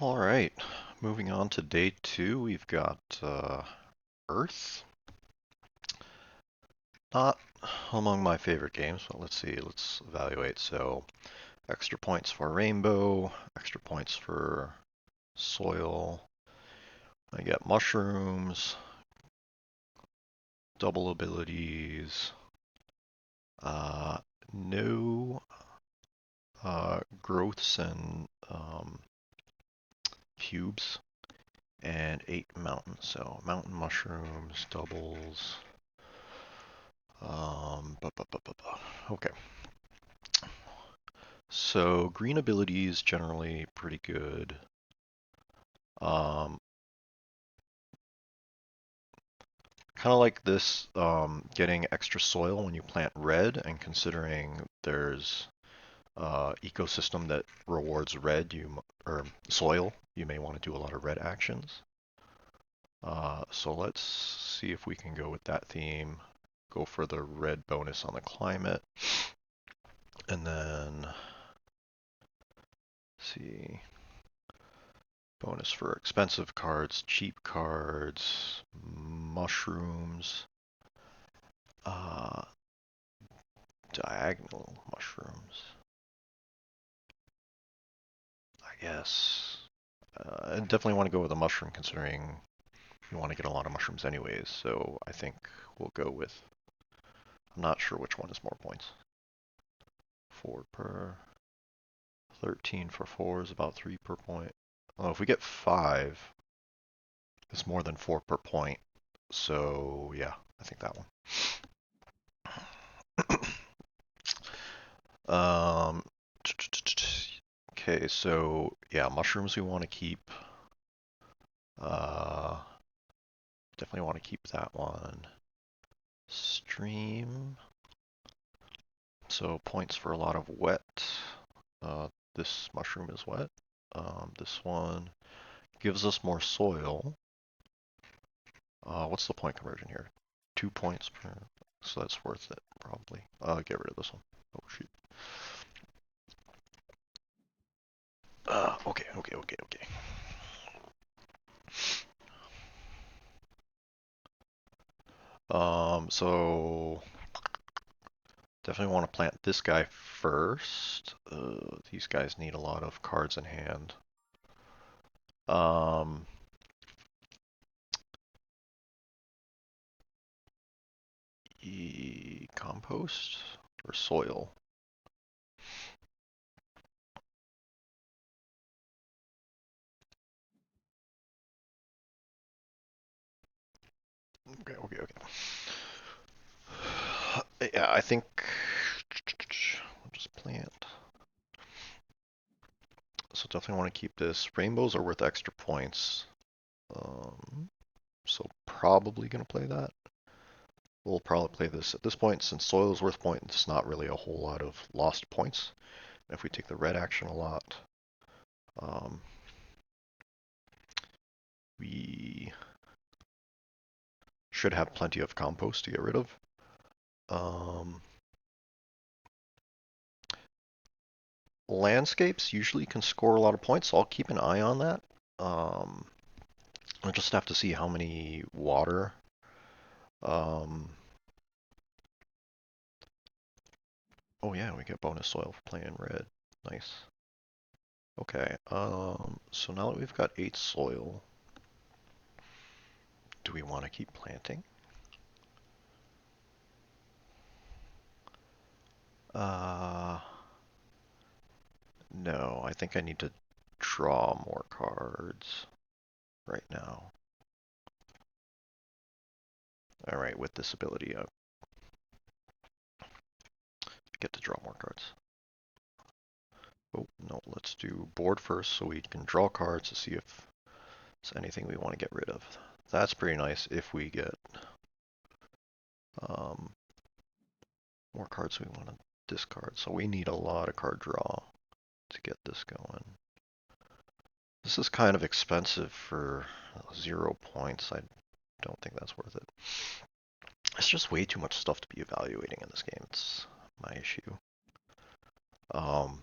All right, moving on to day two, we've got Earth. Not among my favorite games, but let's see, let's evaluate. So, extra points for Rainbow, extra points for Soil. I get Mushrooms, double abilities, uh, no growths and cubes, and 8 mountains. So, mountain mushrooms, doubles. Okay. So green ability is generally pretty good. Um, kind of like this, getting extra soil when you plant red, and considering there's ecosystem that rewards red, or soil, you may want to do a lot of red actions. So let's see if we can go with that theme. Go for the red bonus on the climate, and then see. Bonus for expensive cards, cheap cards, mushrooms, uh, diagonal mushrooms, I guess. I definitely want to go with a mushroom considering you want to get a lot of mushrooms anyways, so I think we'll go with, I'm not sure which one is more points. 4 per, 13 for 4 is about 3 per point. Oh, if we get 5, it's more than 4 per point, so yeah, I think that one. Um, okay, so yeah, mushrooms we want to keep. Uh, Definitely want to keep that one. Stream. So points for a lot of wet. This mushroom is wet. This one gives us more soil. What's the point conversion here? 2 points per. So that's worth it, probably. Get rid of this one. Oh, shoot. Okay. So definitely want to plant this guy first. These guys need a lot of cards in hand. Um, compost or soil? Okay. Yeah, I think I'll just plant. So definitely want to keep this. Rainbows are worth extra points. So probably gonna play that. We'll probably play this at this point since soil is worth points. It's not really a whole lot of lost points. If we take the red action a lot, um, we should have plenty of compost to get rid of. Landscapes usually can score a lot of points, so I'll keep an eye on that. Um, I just have to see how many water. Um, oh yeah, we get bonus soil for playing red. Nice. Okay, so now that we've got 8 soil, do we want to keep planting? Uh, no, I think I need to draw more cards right now. All right, with this ability, I get to draw more cards. Oh, no, let's do board first so we can draw cards to see if there's anything we want to get rid of. That's pretty nice if we get um, more cards we want to discard. So we need a lot of card draw to get this going. This is kind of expensive for 0 points. I don't think that's worth it. It's just way too much stuff to be evaluating in this game. It's my issue. Um,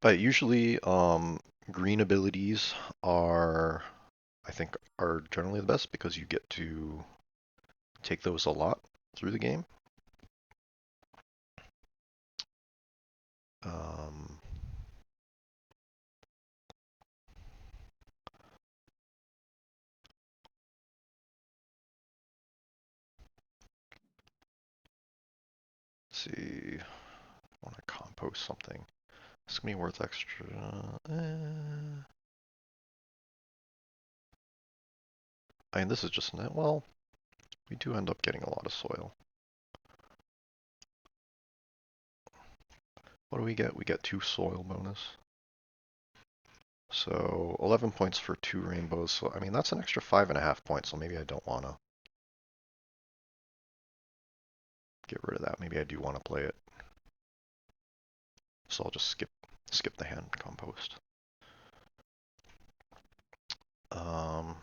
but usually, Green abilities are, I think, are generally the best because you get to take those a lot through the game. Um, let's see, I want to compost something. It's gonna be worth extra. I mean, this is just well, we do end up getting a lot of soil. What do we get? We get 2 soil bonus. So 11 points for 2 rainbows. So I mean, that's an extra 5.5 points. So maybe I don't want to get rid of that. Maybe I do want to play it. So I'll just skip the hand compost. Um,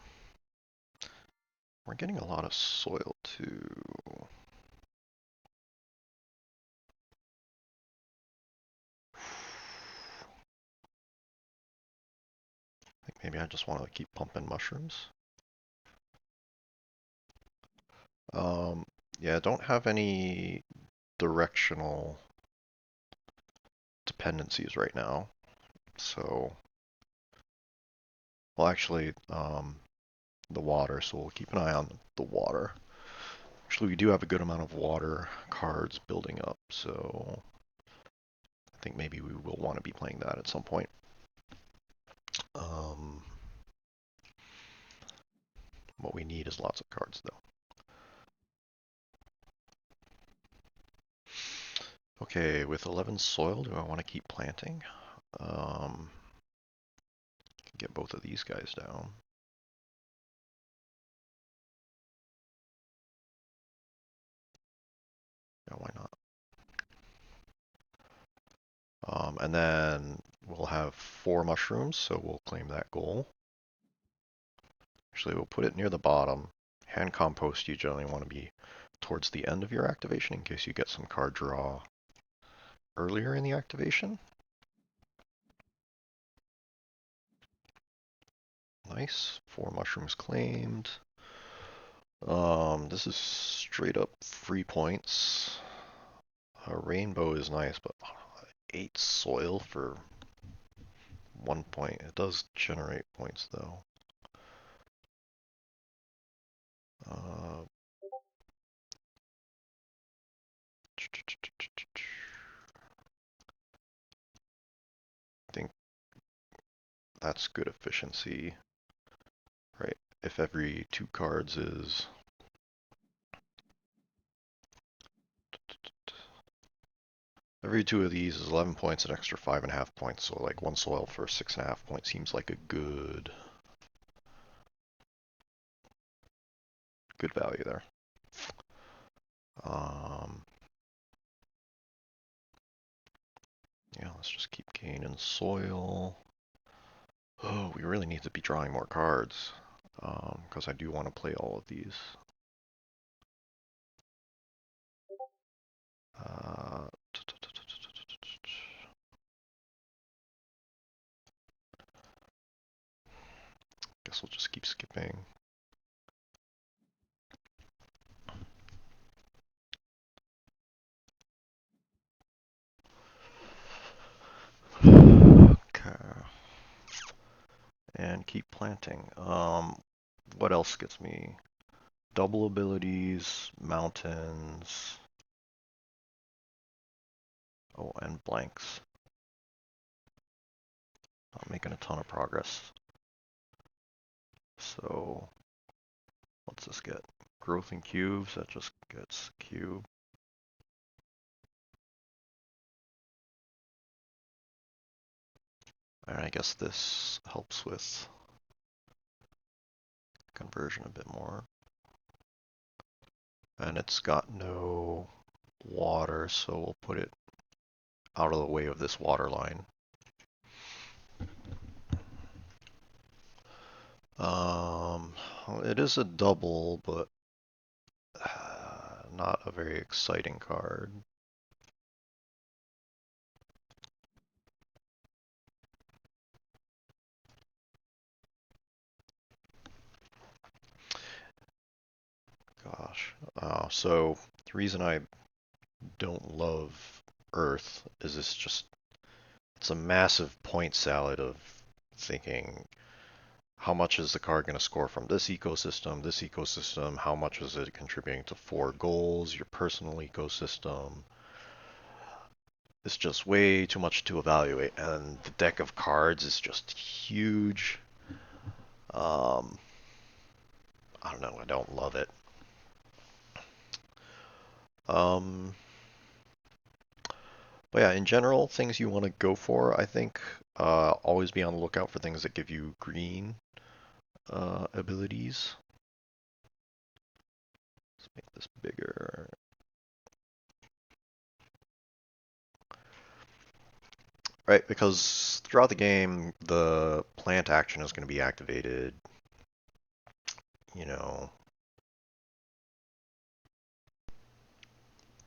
we're getting a lot of soil too. I think maybe I just want to keep pumping mushrooms. Um, yeah, I don't have any directional dependencies right now. So, well, actually, the water. So we'll keep an eye on the water. Actually, we do have a good amount of water cards building up, so I think maybe we will want to be playing that at some point. Um, what we need is lots of cards, though. Okay, with 11 soil, do I want to keep planting? Um, get both of these guys down. Yeah, why not? And then we'll have 4 mushrooms, so we'll claim that goal. Actually, we'll put it near the bottom. Hand compost, you generally want to be towards the end of your activation in case you get some card draw earlier in the activation. Nice. 4 mushrooms claimed. This is straight up free points. A rainbow is nice, but 8 soil for 1 point. It does generate points though. Uh, I think that's good efficiency, right? If every 2 cards is every 2 of these is 11 points, an extra 5.5 points. So like 1 soil for 6.5 points seems like a good value there. Um, yeah, let's just keep gaining soil. Oh, we really need to be drawing more cards because I do want to play all of these. Uh, guess we'll just keep skipping. Okay. And keep planting. What else gets me? Double abilities, mountains. Oh, and blanks. Not making a ton of progress. So, what's this get? Growth in cubes, that just gets cube. And I guess this helps with conversion a bit more. And it's got no water, so we'll put it out of the way of this water line. Um, it is a double, but not a very exciting card. gosh. So the reason I don't love Earth is it's a massive point salad of thinking how much is the card going to score from this ecosystem, how much is it contributing to four goals, your personal ecosystem. It's just way too much to evaluate, and the deck of cards is just huge. Um, I don't know, I don't love it. Um, but yeah, in general, things you want to go for, I think, always be on the lookout for things that give you green abilities. Let's make this bigger. Right, because throughout the game, the plant action is going to be activated, you know,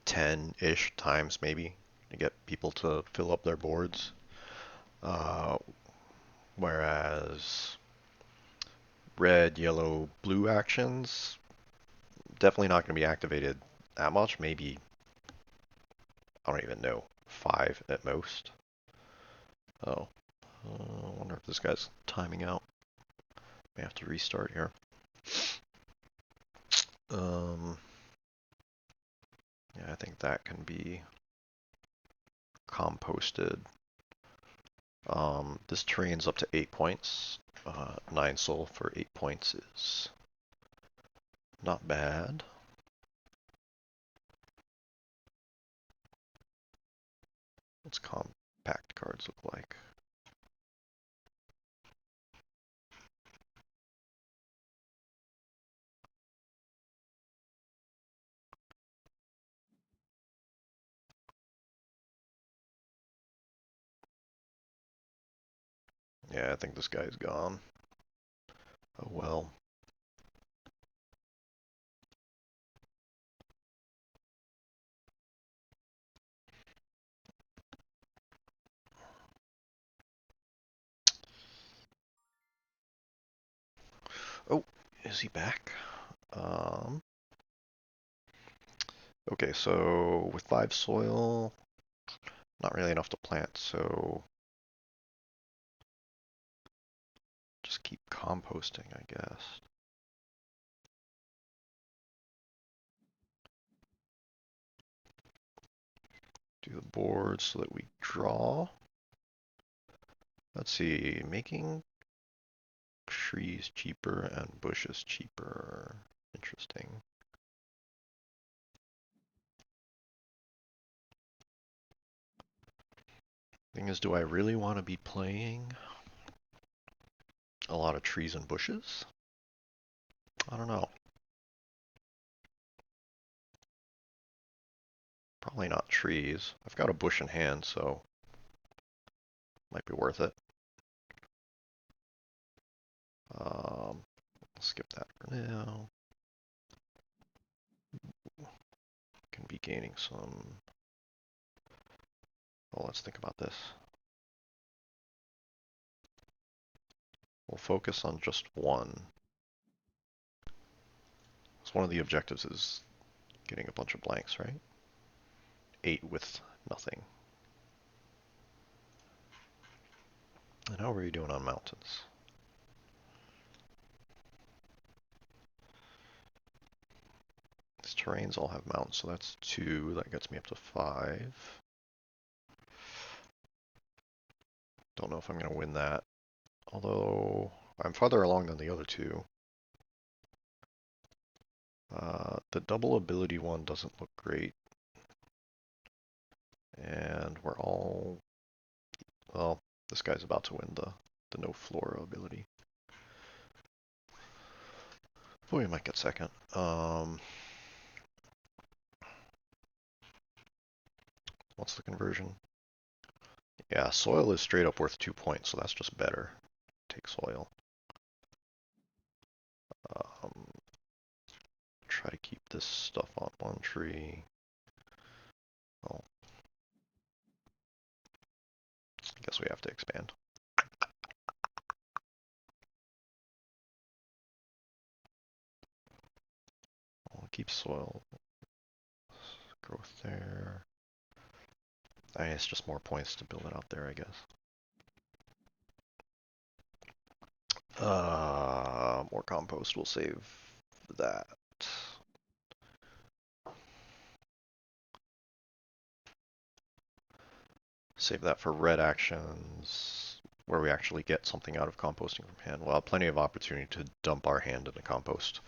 10-ish times maybe to get people to fill up their boards. Uh, Whereas red, yellow, blue actions definitely not going to be activated that much. Maybe, I don't even know, 5 at most. Oh, I wonder if this guy's timing out. May have to restart here. Um, yeah, I think that can be composted. This terrain's up to 8 points. 9 soul for 8 points is not bad. What's compact cards look like? Yeah, I think this guy's gone. Oh well. Oh, is he back? Um, okay, so with 5 soil, not really enough to plant, so just keep composting, I guess. Do the board so that we draw. Let's see, making trees cheaper and bushes cheaper. Interesting. Thing is, do I really want to be playing a lot of trees and bushes? I don't know. Probably not trees. I've got a bush in hand, so might be worth it. Um, skip that for now. Can be gaining some. Well, let's think about this. We'll focus on just one. So one of the objectives is getting a bunch of blanks, right? 8 with nothing. And how are you doing on mountains? These terrains all have mountains, so that's 2. That gets me up to 5. Don't know if I'm going to win that. Although, I'm farther along than the other 2. The double ability one doesn't look great. And we're all... Well, this guy's about to win the no flora ability. Boy, we might get second. What's the conversion? Yeah, soil is straight up worth 2 points, so that's just better. Take soil. Um, Try to keep this stuff on one tree. Well, I guess we have to expand. I'll keep soil growth there. I mean, it's just more points to build it out there, I guess. More compost will save that. Save that for red actions, where we actually get something out of composting from hand. We'll have plenty of opportunity to dump our hand in the compost.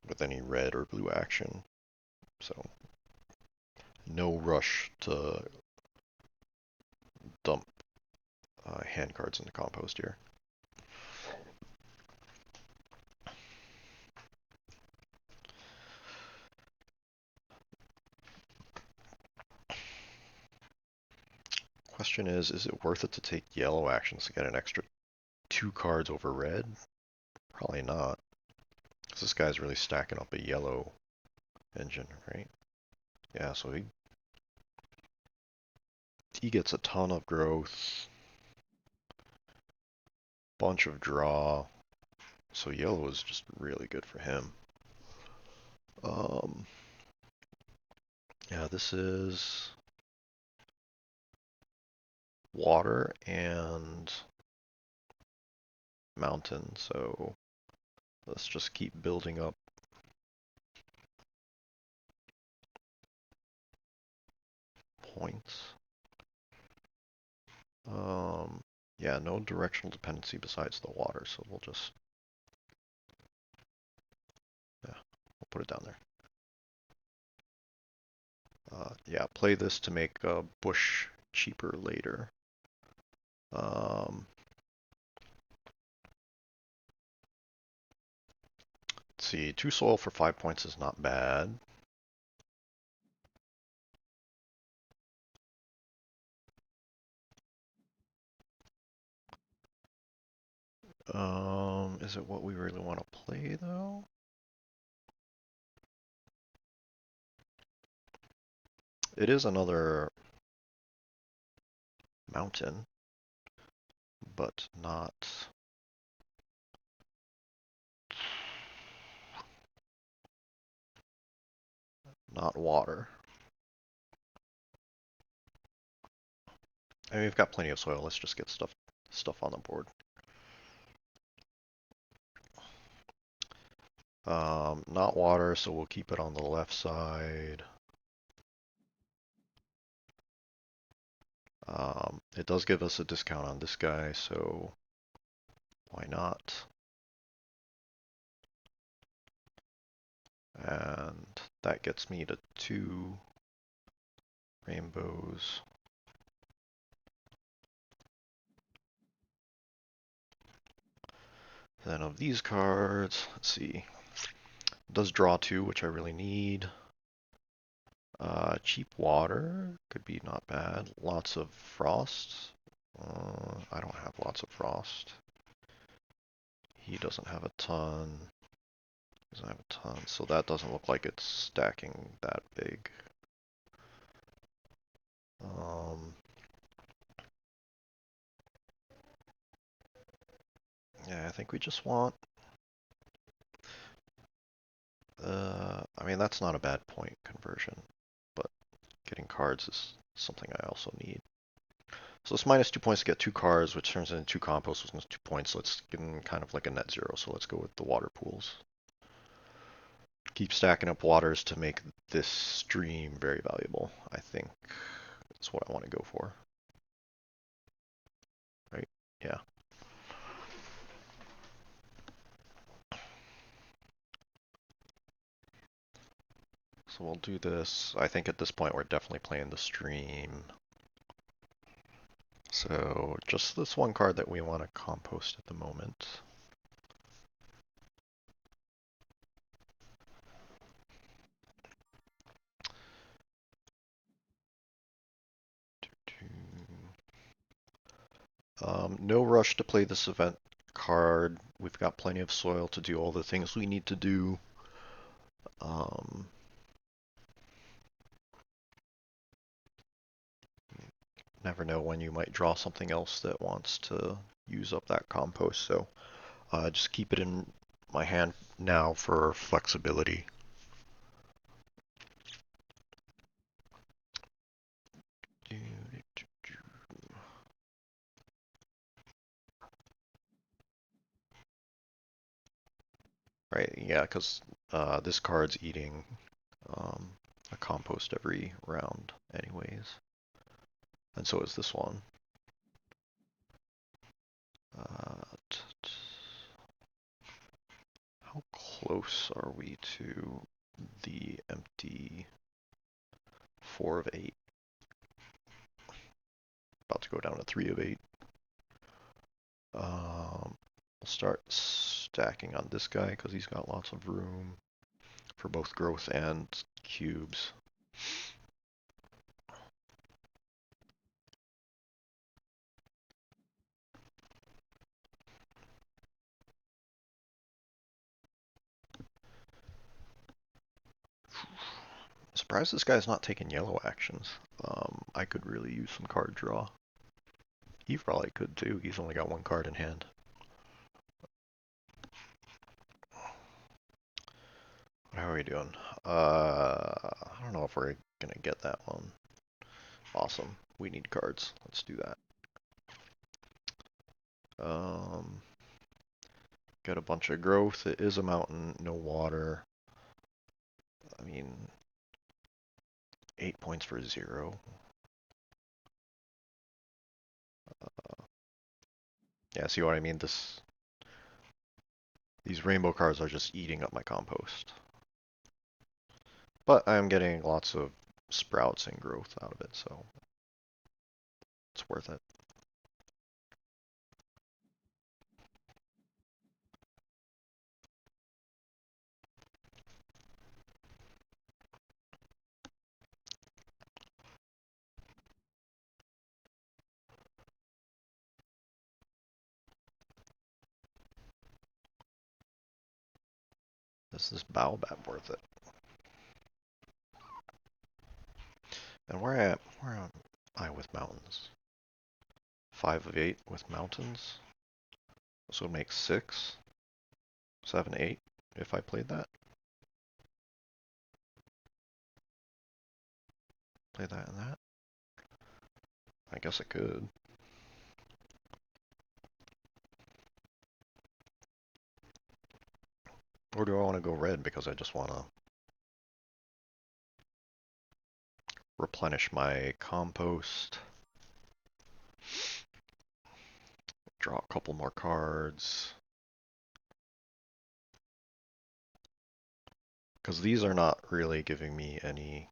With any red or blue action. So, no rush to dump hand cards in the compost here. Question is it worth it to take yellow actions to get an extra 2 cards over red? Probably not. Because this guy's really stacking up a yellow engine, right? Yeah, so he gets a ton of growth, bunch of draw, so yellow is just really good for him. Yeah, this is water and mountain, so let's just keep building up points. Yeah, no directional dependency besides the water, so we'll just, yeah, we'll put it down there. Yeah, play this to make bush cheaper later. Let's see, 2 soil for 5 points is not bad. Is it what we really want to play though? It is another mountain, but not water. I mean, we've got plenty of soil. Let's just get stuff on the board. Not water, so we'll keep it on the left side. It does give us a discount on this guy, so why not? And that gets me to 2 rainbows. Then of these cards, let's see. It does draw 2, which I really need. Cheap water could be not bad. Lots of frost. I don't have lots of frost. He doesn't have a ton. Doesn't have a ton, so that doesn't look like it's stacking that big. Yeah, I think we just want. I mean, that's not a bad point conversion, but getting cards is something I also need. So it's minus 2 points to get 2 cards, which turns into 2 compost, which is 2 points. So it's getting kind of like a net 0. So let's go with the water pools. Keep stacking up waters to make this stream very valuable. I think that's what I want to go for. Right? Yeah. So we'll do this. I think at this point we're definitely playing the stream. So just this one card that we want to compost at the moment. No rush to play this event card. We've got plenty of soil to do all the things we need to do. Never know when you might draw something else that wants to use up that compost. So Just keep it in my hand now for flexibility. Right, yeah, because this card's eating um, a compost every round anyways. And so is this one. How close are we to the empty 4 of 8? About to go down to 3 of 8. We'll start stacking on this guy because he's got lots of room for both growth and cubes. I'm surprised this guy's not taking yellow actions. I could really use some card draw. He probably could too. He's only got one card in hand. How are we doing? I don't know if we're gonna get that one. Awesome. We need cards. Let's do that. Got a bunch of growth. It is a mountain, no water. I mean, 8 points for 0. Yeah, see what I mean? These rainbow cards are just eating up my compost. But I'm getting lots of sprouts and growth out of it, so it's worth it. Is this baobab worth it? And where am I with mountains? 5 of 8 with mountains. This would make 6, 7, 8 if I played that. Play that and that. I guess I could. Or do I want to go red because I just want to replenish my compost? Draw a couple more cards. Because these are not really giving me any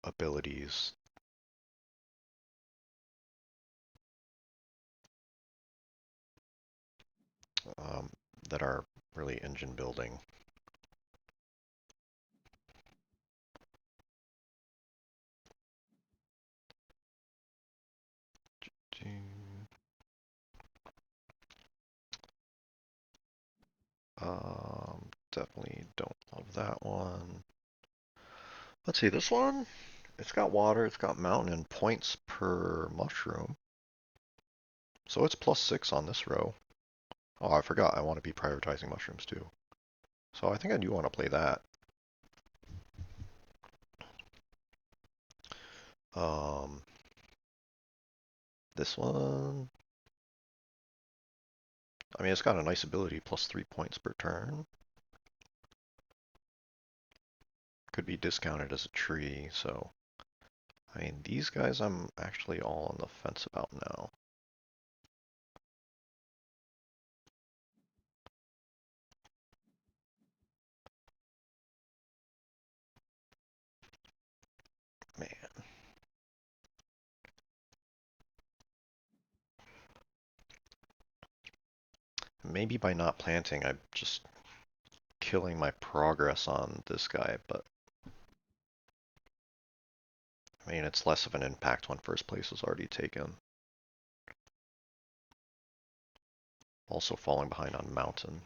abilities. That are really engine building. Definitely don't love that one. Let's see, this one, it's got water, it's got mountain, and points per mushroom. So it's +6 on this row. Oh, I forgot, I want to be prioritizing mushrooms too. So I think I do want to play that. This one, I mean, it's got a nice ability, +3 points per turn. Could be discounted as a tree, so I mean, these guys I'm actually all on the fence about now. Man, maybe by not planting, I'm just killing my progress on this guy, but I mean, it's less of an impact when first place is already taken. Also falling behind on mountain.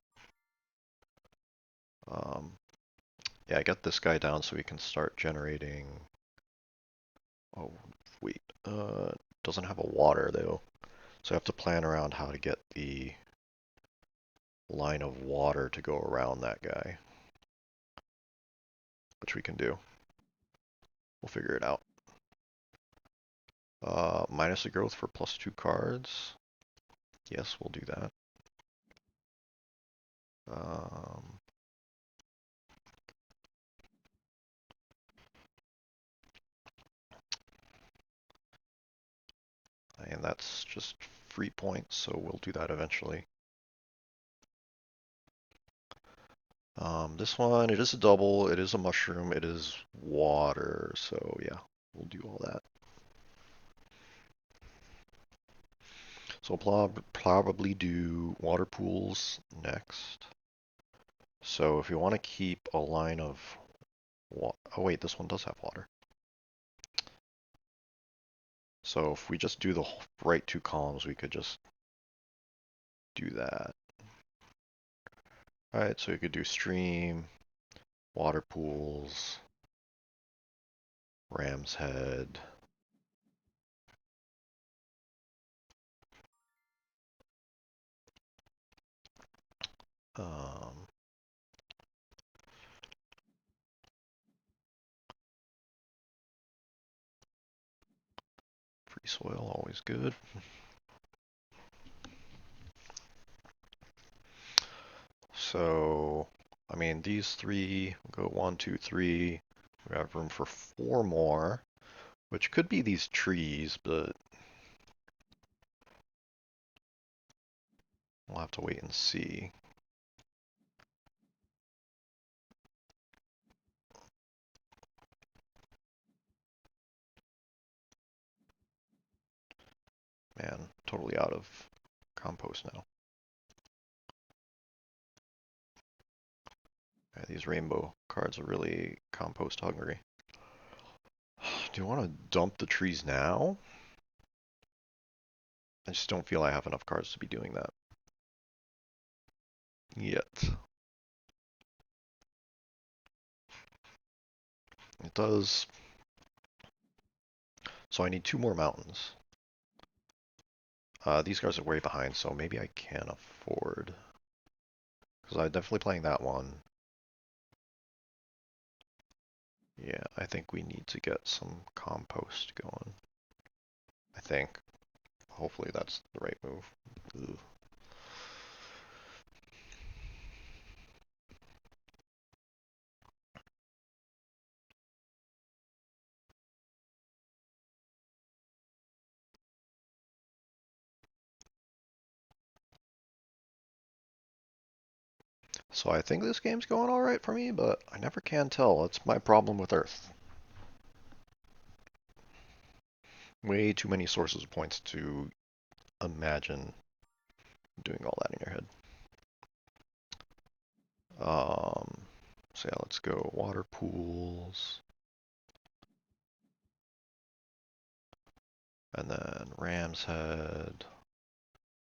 Yeah, I got this guy down so we can start generating. Oh, wait. Doesn't have a water though, so I have to plan around how to get the line of water to go around that guy, which we can do. We'll figure it out. Minus the growth for +2 cards. Yes, we'll do that. Um, and that's just free points, so we'll do that eventually. This one, it is a double, it is a mushroom, it is water, so yeah, we'll do all that. So I'll probably do water pools next. So if you want to keep a line of water, oh wait, this one does have water. So if we just do the right 2 columns, we could just do that. All right, so you could do stream, water pools, Ram's Head. Um, Free soil, always good. So, I mean, these 3 go 1, 2, 3. We have room for 4 more, which could be these trees, but we'll have to wait and see. Man, totally out of compost now. Yeah, these rainbow cards are really compost hungry. Do you want to dump the trees now? I just don't feel I have enough cards to be doing that yet. It does. So I need 2 more mountains. These guys are way behind, so maybe I can afford. Because I'm definitely playing that one. Yeah, I think we need to get some compost going. I think. Hopefully that's the right move. Ugh. So I think this game's going alright for me, but I never can tell. It's my problem with Earth. Way too many sources of points to imagine doing all that in your head. So yeah, let's go water pools. And then Ram's Head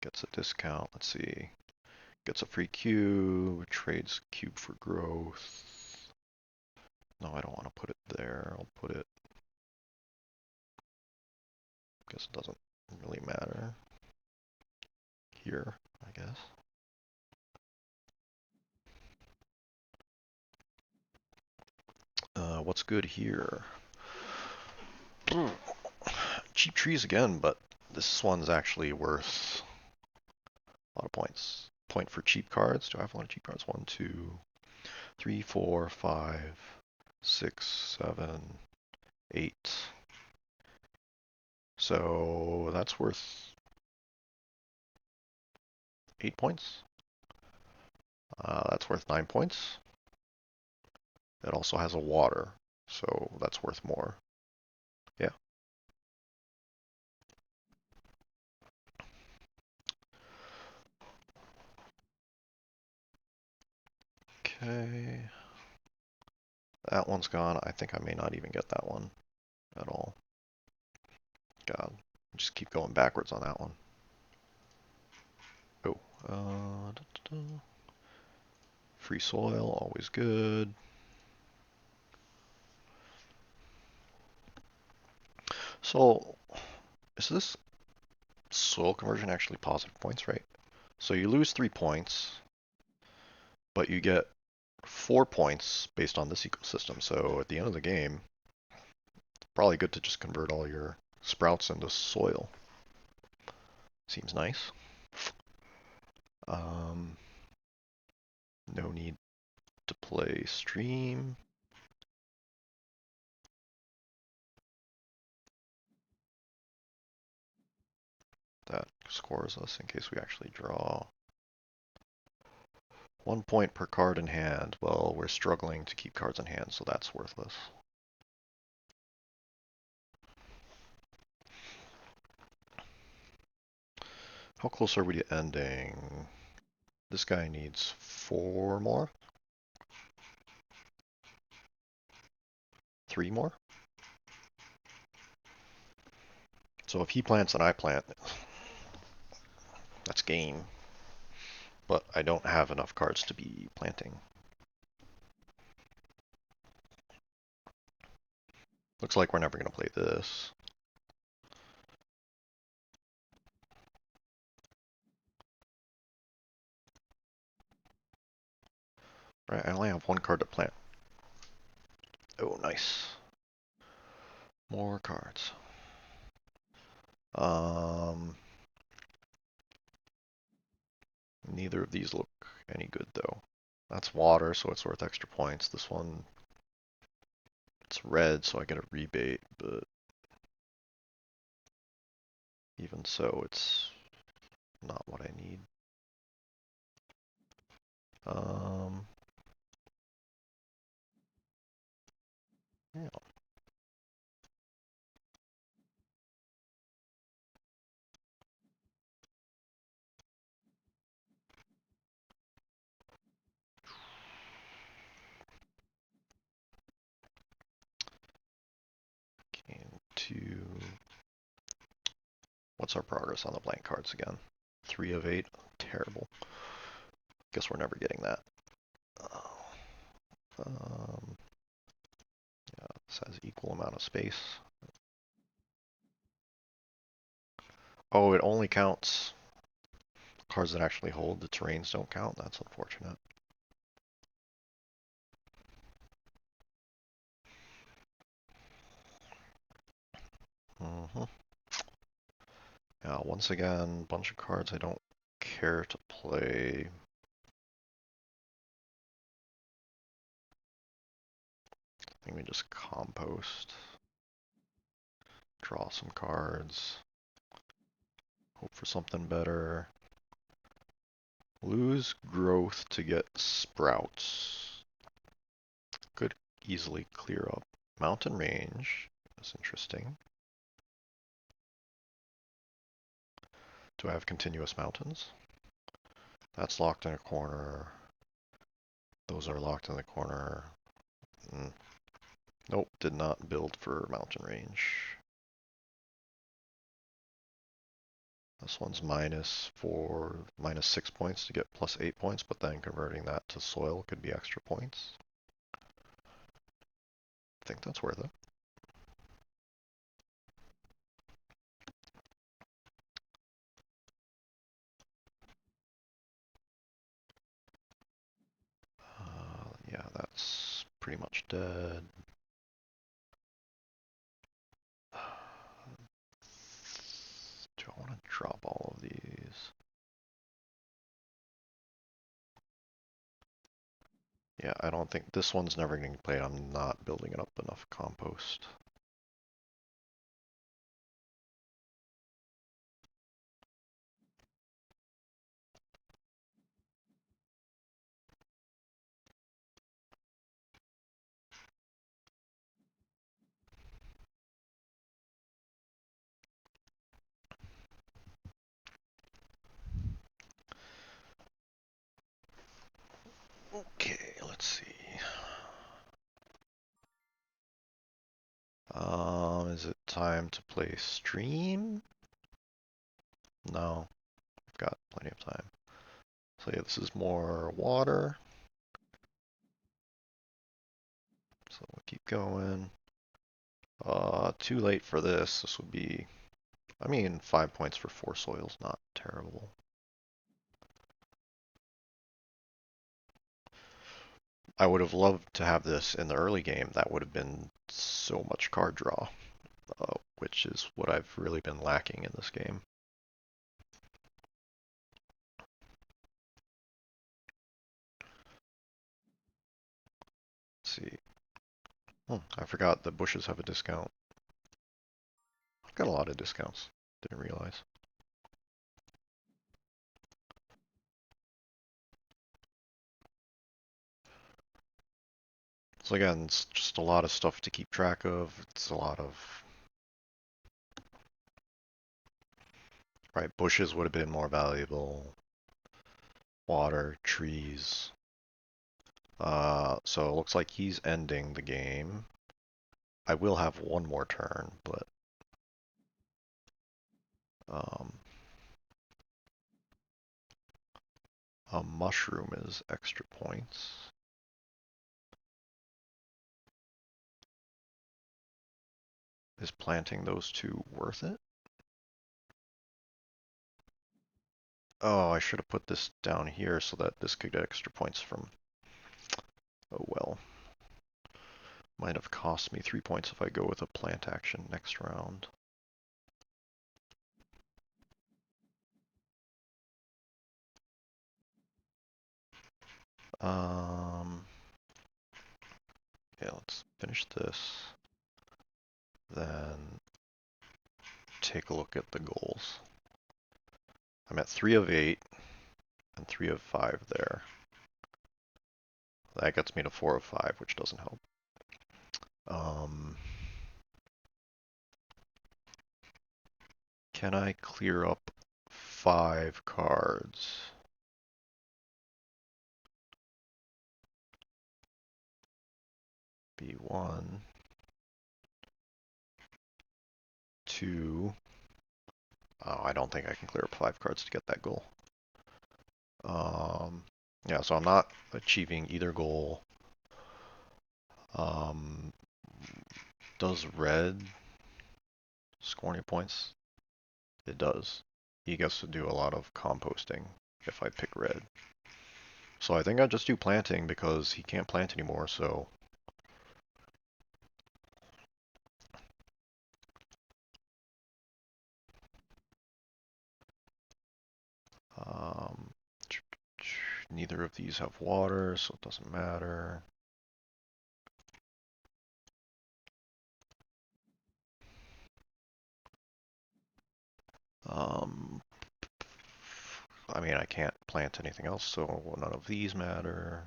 gets a discount. Let's see. Gets a free cube, trades cube for growth. No, I don't want to put it there. I'll put it. Guess it doesn't really matter. Here, I guess. What's good here? Cheap trees again, but this one's actually worth a lot of points. Point for cheap cards. Do I have a lot of cheap cards? 1, 2, 3, 4, 5, 6, 7, 8. So that's worth 8 points. That's worth 9 points. It also has a water, so that's worth more. Yeah. Okay. That one's gone. I think I may not even get that one at all. God, just keep going backwards on that one. Oh, da, da, da. Free soil, always good. So, is this soil conversion actually positive points, right? So you lose 3 points, but you get 4 points based on this ecosystem. So at the end of the game, probably good to just convert all your sprouts into soil. Seems nice. Um, no need to play stream. That scores us in case we actually draw. 1 point per card in hand. Well, we're struggling to keep cards in hand, so that's worthless. How close are we to ending? This guy needs 4 more? 3 more? So if he plants and I plant, that's game. But I don't have enough cards to be planting. Looks like we're never going to play this. Right, I only have 1 card to plant. Oh, nice. More cards. Neither of these look any good though. That's water, so it's worth extra points. This one, it's red, so I get a rebate, but even so, it's not what I need. Um, yeah. Into what's our progress on the blank cards again? 3 of 8. Terrible. Guess we're never getting that. Um, yeah, this has equal amount of space. Oh, it only counts cards that actually hold. The terrains don't count. That's unfortunate. Mm-hmm. Yeah, once again, bunch of cards I don't care to play. I think we just compost, draw some cards, hope for something better. Lose growth to get sprouts. Could easily clear up mountain range. That's interesting. Do I have continuous mountains? That's locked in a corner. Those are locked in the corner. Nope, did not build for mountain range. This one's minus 6 points to get plus 8 points, but then converting that to soil could be extra points. I think that's worth it. Yeah, that's pretty much dead. Do I want to drop all of these? Yeah, I don't think this one's never getting played. I'm not building it up enough compost. Okay, let's see. Is it time to play stream? No, I've got plenty of time. So yeah, this is more water. So we'll keep going. Too late for this. This would be, I mean, 5 points for 4 soils, not terrible. I would have loved to have this in the early game. That would have been so much card draw, which is what I've really been lacking in this game. Let's see. I forgot the bushes have a discount. I've got a lot of discounts. Didn't realize. So again, it's just a lot of stuff to keep track of. It's a lot of, right, bushes would have been more valuable. Water, trees. So it looks like he's ending the game. I will have one more turn, but um, a mushroom is extra points. Is planting those two worth it? Oh, I should have put this down here so that this could get extra points from. Oh well. Might have cost me 3 points if I go with a plant action next round. Yeah, let's finish this. Then take a look at the goals. I'm at 3 of 8 and 3 of 5 there. That gets me to 4 of 5, which doesn't help. Can I clear up 5 cards? B1, 2. Oh, I don't think I can clear up 5 cards to get that goal. Yeah, so I'm not achieving either goal. Does red score any points? It does. He gets to do a lot of composting if I pick red. So I think I just do planting because he can't plant anymore, so um, neither of these have water, so it doesn't matter. I mean, I can't plant anything else, so none of these matter.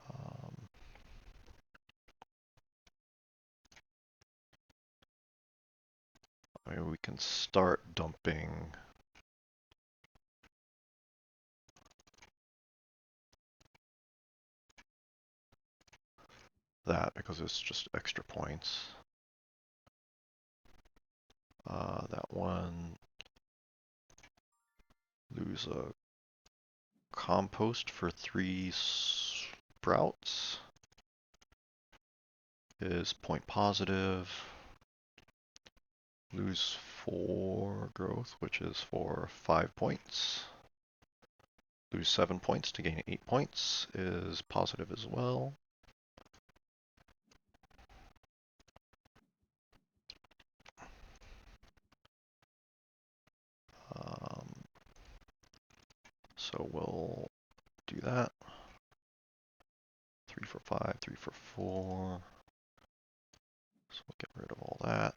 Um, I mean, we can start dumping that because it's just extra points. That one, lose a compost for 3 sprouts is point positive. Lose 4 growth, which is for 5 points. Lose 7 points to gain 8 points is positive as well. So we'll do that. 3 for 5, 3 for 4. So we'll get rid of all that.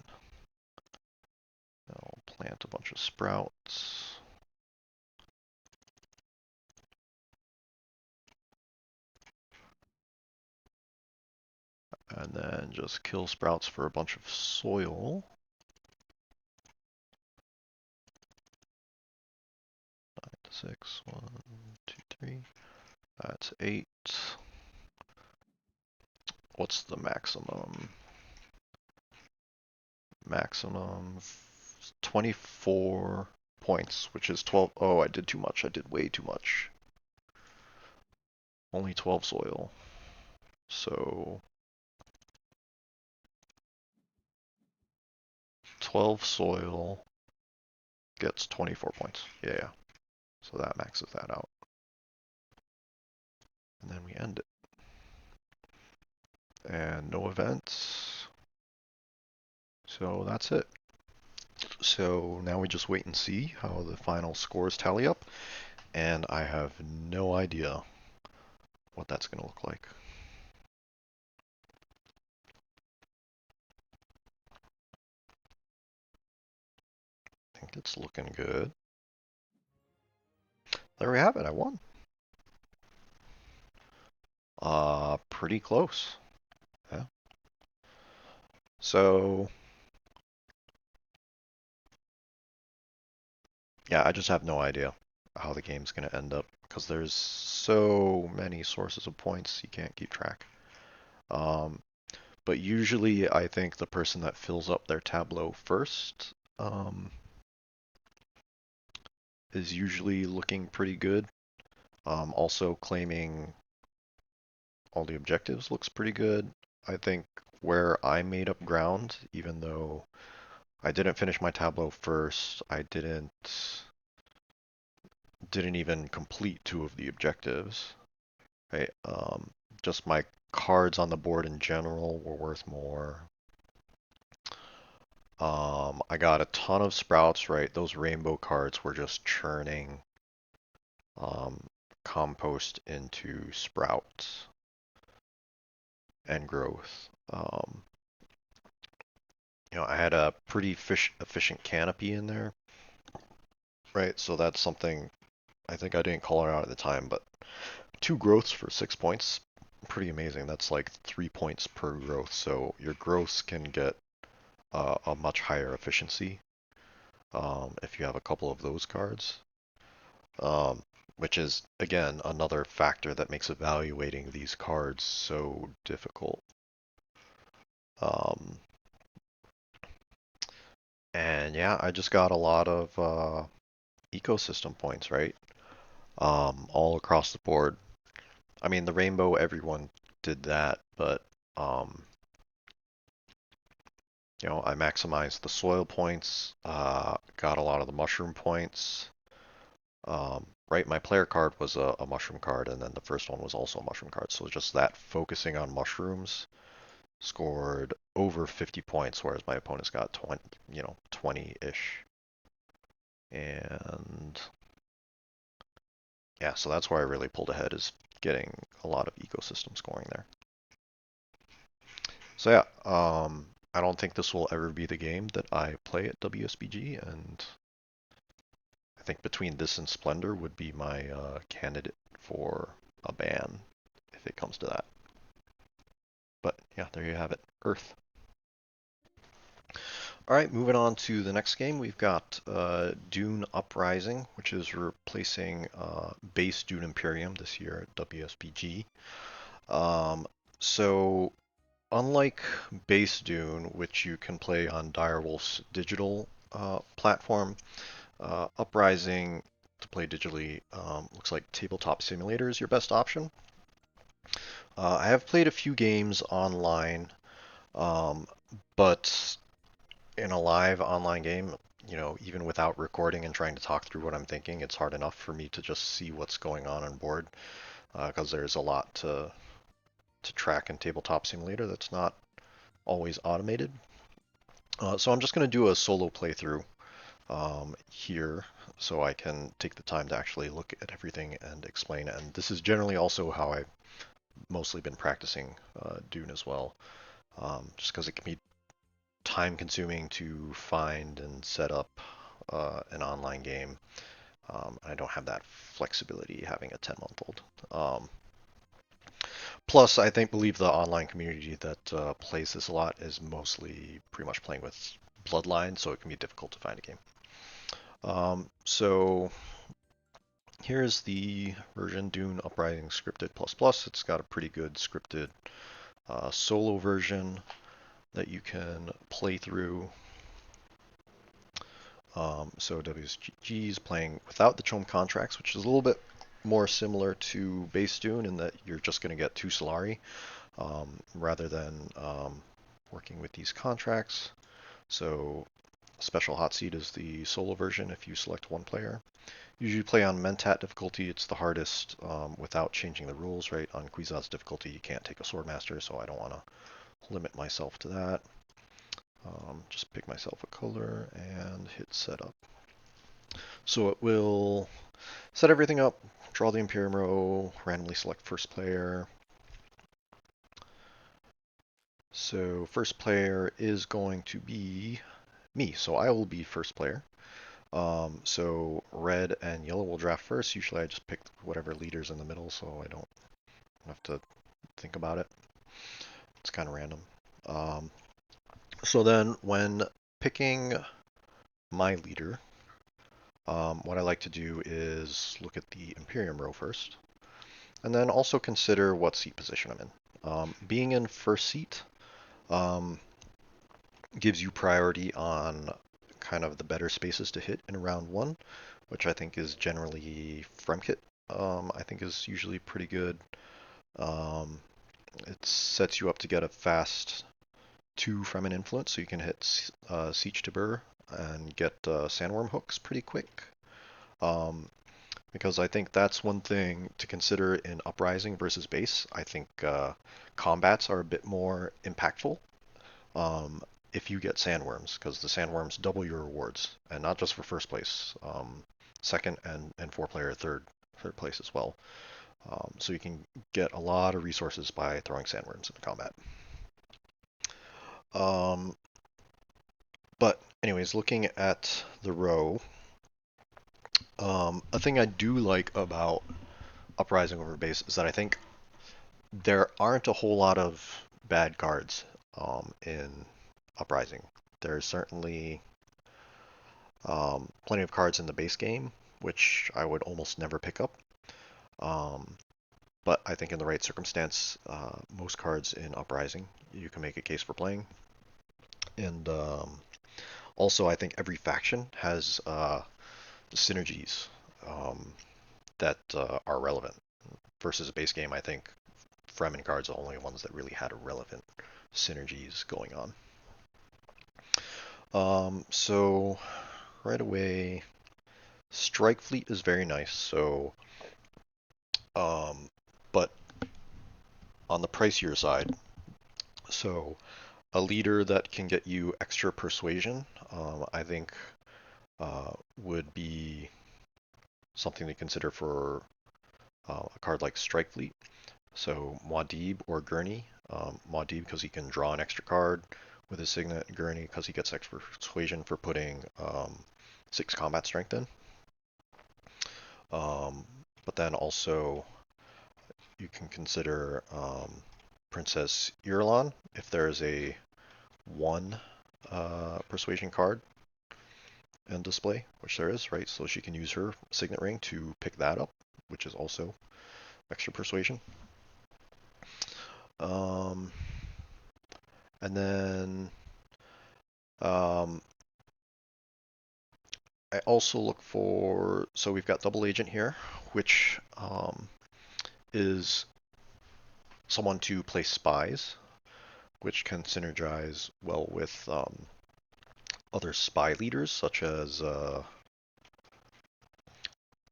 I'll plant a bunch of sprouts. And then just kill sprouts for a bunch of soil. 9 to 6, 1, 2, 3. That's 8. What's the maximum? Maximum 24 points, which is 12. Oh, I did too much. I did way too much. Only 12 soil. So 12 soil gets 24 points. Yeah. So that maxes that out. And then we end it. And no events. So that's it. So now we just wait and see how the final scores tally up. And I have no idea what that's going to look like. I think it's looking good. There we have it. I won. Pretty close. Yeah. So, yeah, I just have no idea how the game's going to end up because there's so many sources of points you can't keep track. Um, but usually I think the person that fills up their tableau first is usually looking pretty good. Also claiming all the objectives looks pretty good. I think where I made up ground, even though I didn't finish my tableau first, I didn't even complete two of the objectives. Right? Just my cards on the board in general were worth more. I got a ton of sprouts, right? Those rainbow cards were just churning um, compost into sprouts and growth. I had a pretty efficient canopy in there, right? So that's something I think I didn't call it out at the time, but two growths for 6 points, pretty amazing. That's like 3 points per growth. So your growths can get a much higher efficiency if you have a couple of those cards, which is, again, another factor that makes evaluating these cards so difficult. Um, and yeah, I just got a lot of ecosystem points, right? All across the board. I mean, the rainbow, everyone did that, but um, I maximized the soil points, got a lot of the mushroom points. Right, my player card was a mushroom card, and then the first one was also a mushroom card. So just that focusing on mushrooms scored over 50 points, whereas my opponents got 20-ish. And yeah, so that's where I really pulled ahead, is getting a lot of ecosystem scoring there. So yeah, I don't think this will ever be the game that I play at WSBG, and I think between this and Splendor would be my candidate for a ban if it comes to that. But yeah, there you have it. Earth. All right, moving on to the next game, we've got Dune Uprising, which is replacing base Dune Imperium this year at WSBG. So unlike base Dune, which you can play on Direwolf's digital platform, Uprising to play digitally looks like Tabletop Simulator is your best option. I have played a few games online, um, but in a live online game, even without recording and trying to talk through what I'm thinking, it's hard enough for me to just see what's going on board because there's a lot to track in Tabletop Simulator that's not always automated. So I'm just going to do a solo playthrough here so I can take the time to actually look at everything and explain. And this is generally also how I've mostly been practicing Dune as well, just because it can be time consuming to find and set up an online game. I don't have that flexibility having a 10-month-old. Plus, I believe the online community that plays this a lot is mostly pretty much playing with Bloodline, so it can be difficult to find a game. So here's the version Dune Uprising scripted plus plus. It's got a pretty good scripted solo version that you can play through. So WSG is playing without the Chom contracts, which is a little bit more similar to base Dune in that you're just going to get 2 Solari rather than working with these contracts. So special hot seat is the solo version if you select one player. Usually play on Mentat difficulty, it's the hardest without changing the rules, right? On Kwisatz difficulty, you can't take a Swordmaster, so I don't want to limit myself to that. Just pick myself a color and hit setup. So it will set everything up, draw the Imperium row, randomly select first player. So first player is going to be me, so I will be first player. So red and yellow will draft first. Usually I just pick whatever leader's in the middle so I don't have to think about it. It's kind of random. So then when picking my leader, what I like to do is look at the Imperium row first, and then also consider what seat position I'm in. Being in first seat gives you priority on kind of the better spaces to hit in round one, which I think is generally Fremkit. I think is usually pretty good. It sets you up to get a fast 2 Fremen influence, so you can hit Siege to Burr and get sandworm hooks pretty quick. Because I think that's one thing to consider in Uprising versus base. I think combats are a bit more impactful if you get sandworms, because the sandworms double your rewards, and not just for first place, second and 4-player third place as well. So you can get a lot of resources by throwing sandworms into combat. But anyways, looking at the row, a thing I do like about Uprising over base is that I think there aren't a whole lot of bad cards in Uprising. There's certainly plenty of cards in the base game, which I would almost never pick up. But I think in the right circumstance, most cards in Uprising you can make a case for playing. And also, I think every faction has synergies that are relevant. Versus a base game, I think Fremen cards are the only ones that really had relevant synergies going on. So right away, Strike Fleet is very nice. So, but on the pricier side, so a leader that can get you extra persuasion, I think would be something to consider for a card like Strike Fleet. So Muad'Dib or Gurney. Muad'Dib because he can draw an extra card with his signet. Gurney because he gets extra persuasion for putting 6 combat strength in. But then also you can consider Princess Irulan if there's a 1 persuasion card in display, which there is, right? So she can use her signet ring to pick that up, which is also extra persuasion. And then I also look for, so we've got double agent here, which is someone to place spies, which can synergize well with other spy leaders, such as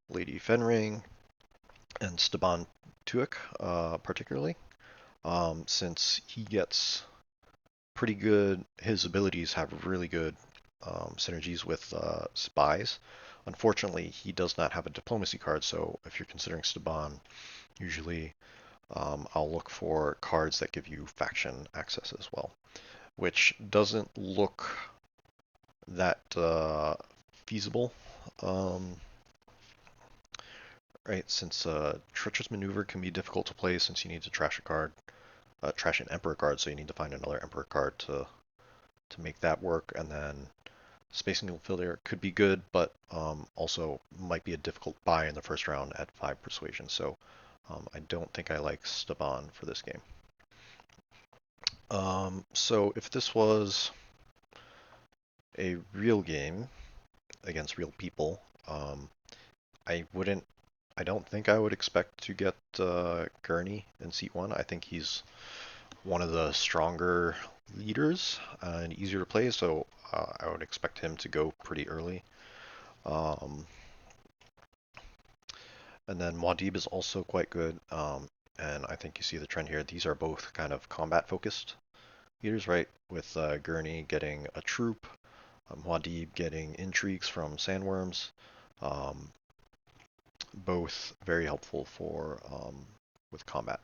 Lady Fenring and Staban Tuic, particularly, since he gets pretty good, his abilities have really good synergies with spies. Unfortunately, he does not have a diplomacy card, so if you're considering Staban, usually I'll look for cards that give you faction access as well, which doesn't look that feasible, right? Since Treacherous Maneuver can be difficult to play since you need to trash a card, trash an Emperor card, so you need to find another Emperor card to make that work, and then Space Needle Failure could be good, but also might be a difficult buy in the first round at 5 persuasion. So I don't think I like Staban for this game. So if this was a real game against real people, I don't think I would expect to get Gurney in seat 1. I think he's one of the stronger leaders and easier to play, so I would expect him to go pretty early. Um, and then Muad'Dib is also quite good, and I think you see the trend here. These are both kind of combat focused leaders, right? With Gurney getting a troop, Muad'Dib getting intrigues from sandworms. Um, both very helpful for with combat.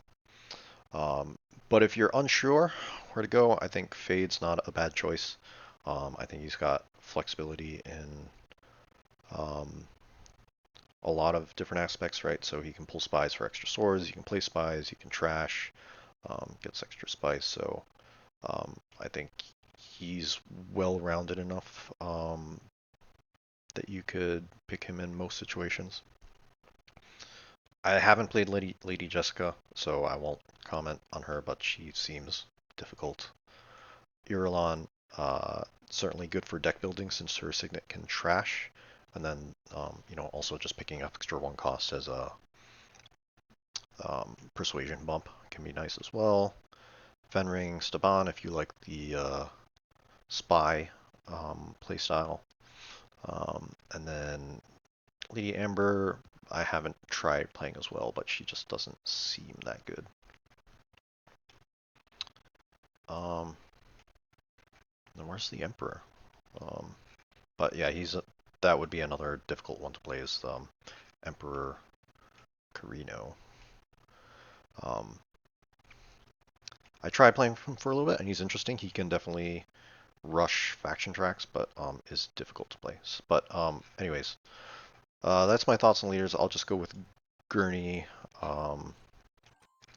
Um, but if you're unsure where to go, I think Fade's not a bad choice. I think he's got flexibility in um, a lot of different aspects, right? So he can pull spies for extra swords, he can play spies, he can trash, gets extra spice. So I think he's well-rounded enough that you could pick him in most situations. I haven't played Lady Jessica, so I won't comment on her, but she seems difficult. Irulan, certainly good for deck building since her signet can trash, and then also just picking up extra one cost as a persuasion bump can be nice as well. Fenring, Staban, if you like the spy playstyle, and then Lady Amber, I haven't tried playing as well, but she just doesn't seem that good. Then where's the Emperor? Um, but yeah, that would be another difficult one to play is Emperor Carino. Um, I tried playing him for a little bit, and he's interesting. He can definitely rush faction tracks, but is difficult to play. But anyways, that's my thoughts on leaders. I'll just go with Gurney.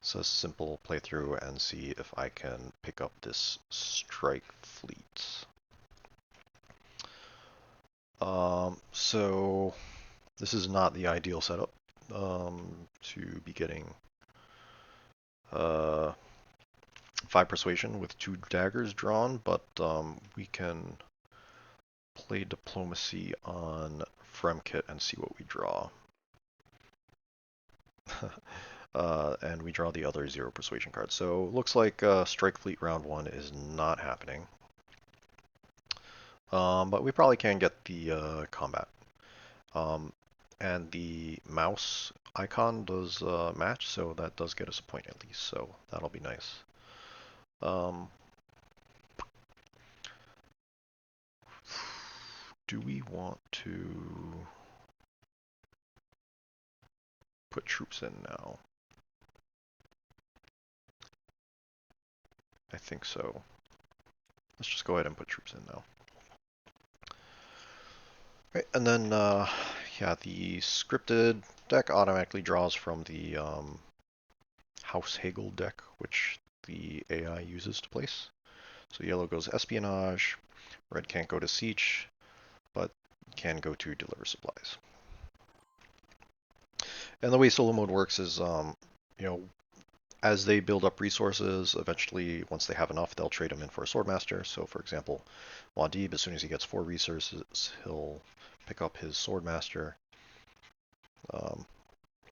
It's a simple playthrough and see if I can pick up this strike fleet. So this is not the ideal setup to be getting 5 persuasion with 2 daggers drawn, but we can play diplomacy on Fremkit and see what we draw. And we draw the other 0 persuasion card. So looks like Strike Fleet round 1 is not happening. But we probably can get the combat. And the mouse icon does match, so that does get us a point at least, so that'll be nice. Do we want to put troops in now? I think so. Let's just go ahead and put troops in now. Right, and then, yeah, the scripted deck automatically draws from the House Hagel deck, which the AI uses to place. So yellow goes espionage, red can't go to siege, but can go to deliver supplies. And the way solo mode works is, as they build up resources, eventually, once they have enough, they'll trade them in for a Swordmaster. So, for example, Muad'Dib, as soon as he gets 4 resources, he'll pick up his Swordmaster.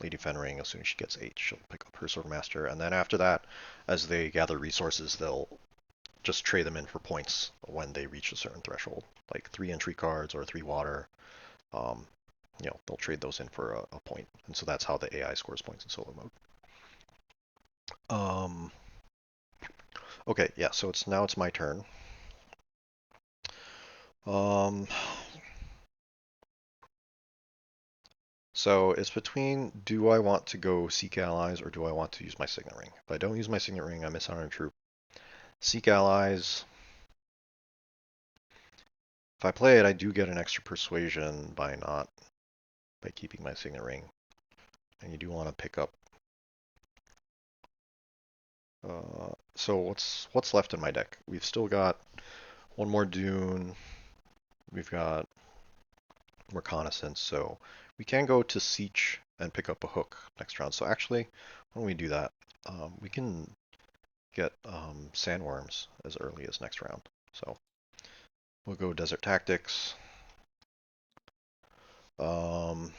Lady Fenring, as soon as she gets 8, she'll pick up her Swordmaster. And then after that, as they gather resources, they'll just trade them in for points when they reach a certain threshold, like 3 entry cards or 3 water. They'll trade those in for a point. And so that's how the AI scores points in solo mode. Okay, yeah, so now it's my turn. So it's between, do I want to go seek allies or do I want to use my signet ring? If I don't use my signet ring, I miss out on a troop. Seek allies. If I play it, I do get an extra persuasion by keeping my signet ring. And you do want to pick up. So what's left in my deck? We've still got one more Dune. We've got reconnaissance, so we can go to siege and pick up a hook next round. So actually, when we do that, we can get sandworms as early as next round. So we'll go desert tactics. And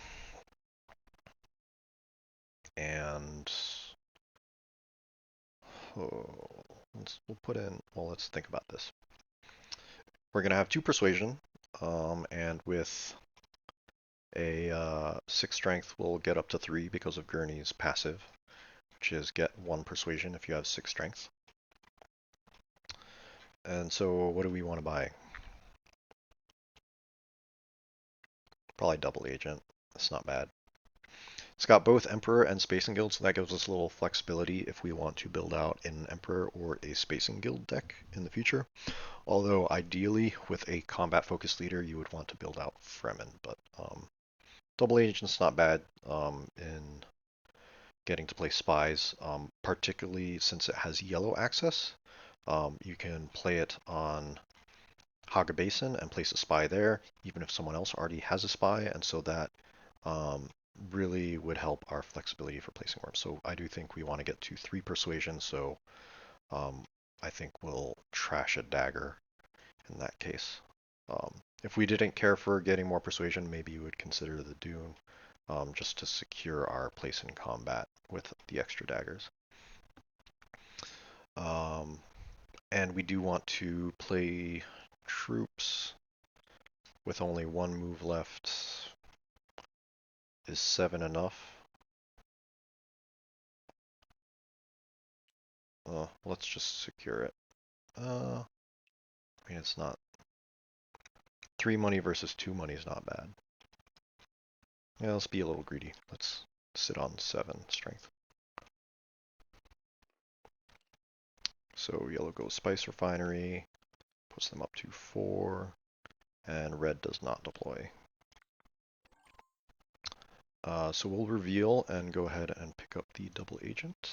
oh, we'll put in, well, let's think about this. We're going to have 2 persuasion, and with a 6 strength, we'll get up to 3 because of Gurney's passive, which is get 1 persuasion if you have 6 strength. And so what do we want to buy? Probably double agent. That's not bad. It's got both Emperor and Spacing Guild, so that gives us a little flexibility if we want to build out an Emperor or a Spacing Guild deck in the future. Although ideally, with a combat-focused leader, you would want to build out Fremen, but double agent's not bad in getting to play spies, particularly since it has yellow access. You can play it on Haga Basin and place a spy there, even if someone else already has a spy, and so that really would help our flexibility for placing worms. So I do think we want to get to 3 persuasion, so I think we'll trash a dagger in that case. If we didn't care for getting more persuasion, maybe you would consider the Dune, just to secure our place in combat with the extra daggers. And we do want to play troops with only 1 move left. Is 7 enough? Let's just secure it. I mean, it's not. 3 money versus 2 money is not bad. Yeah, let's be a little greedy. Let's sit on 7 strength. So yellow goes Spice Refinery, puts them up to 4, and red does not deploy. So we'll reveal and go ahead and pick up the double agent.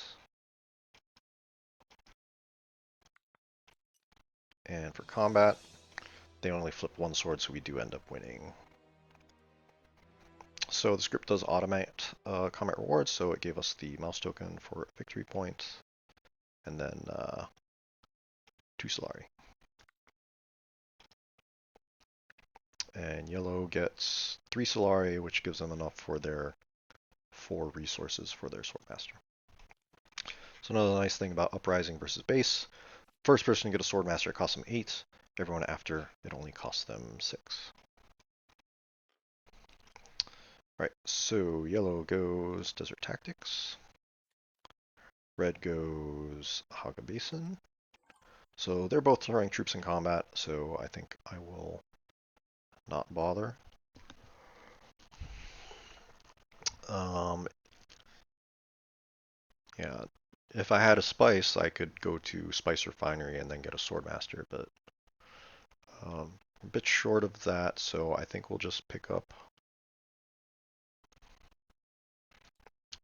And for combat, they only flip 1 sword, so we do end up winning. So the script does automate combat rewards, so it gave us the mouse token for a victory point, and then 2 Solari. And yellow gets 3 Solari, which gives them enough for their 4 resources for their Swordmaster. So another nice thing about Uprising versus base, first person to get a Swordmaster costs them 8, everyone after it only costs them 6. Right, so yellow goes Desert Tactics, red goes Haga Basin. So they're both throwing troops in combat, so I think I will not bother. Yeah, if I had a spice, I could go to Spice Refinery and then get a Swordmaster, but a bit short of that, so I think we'll just pick up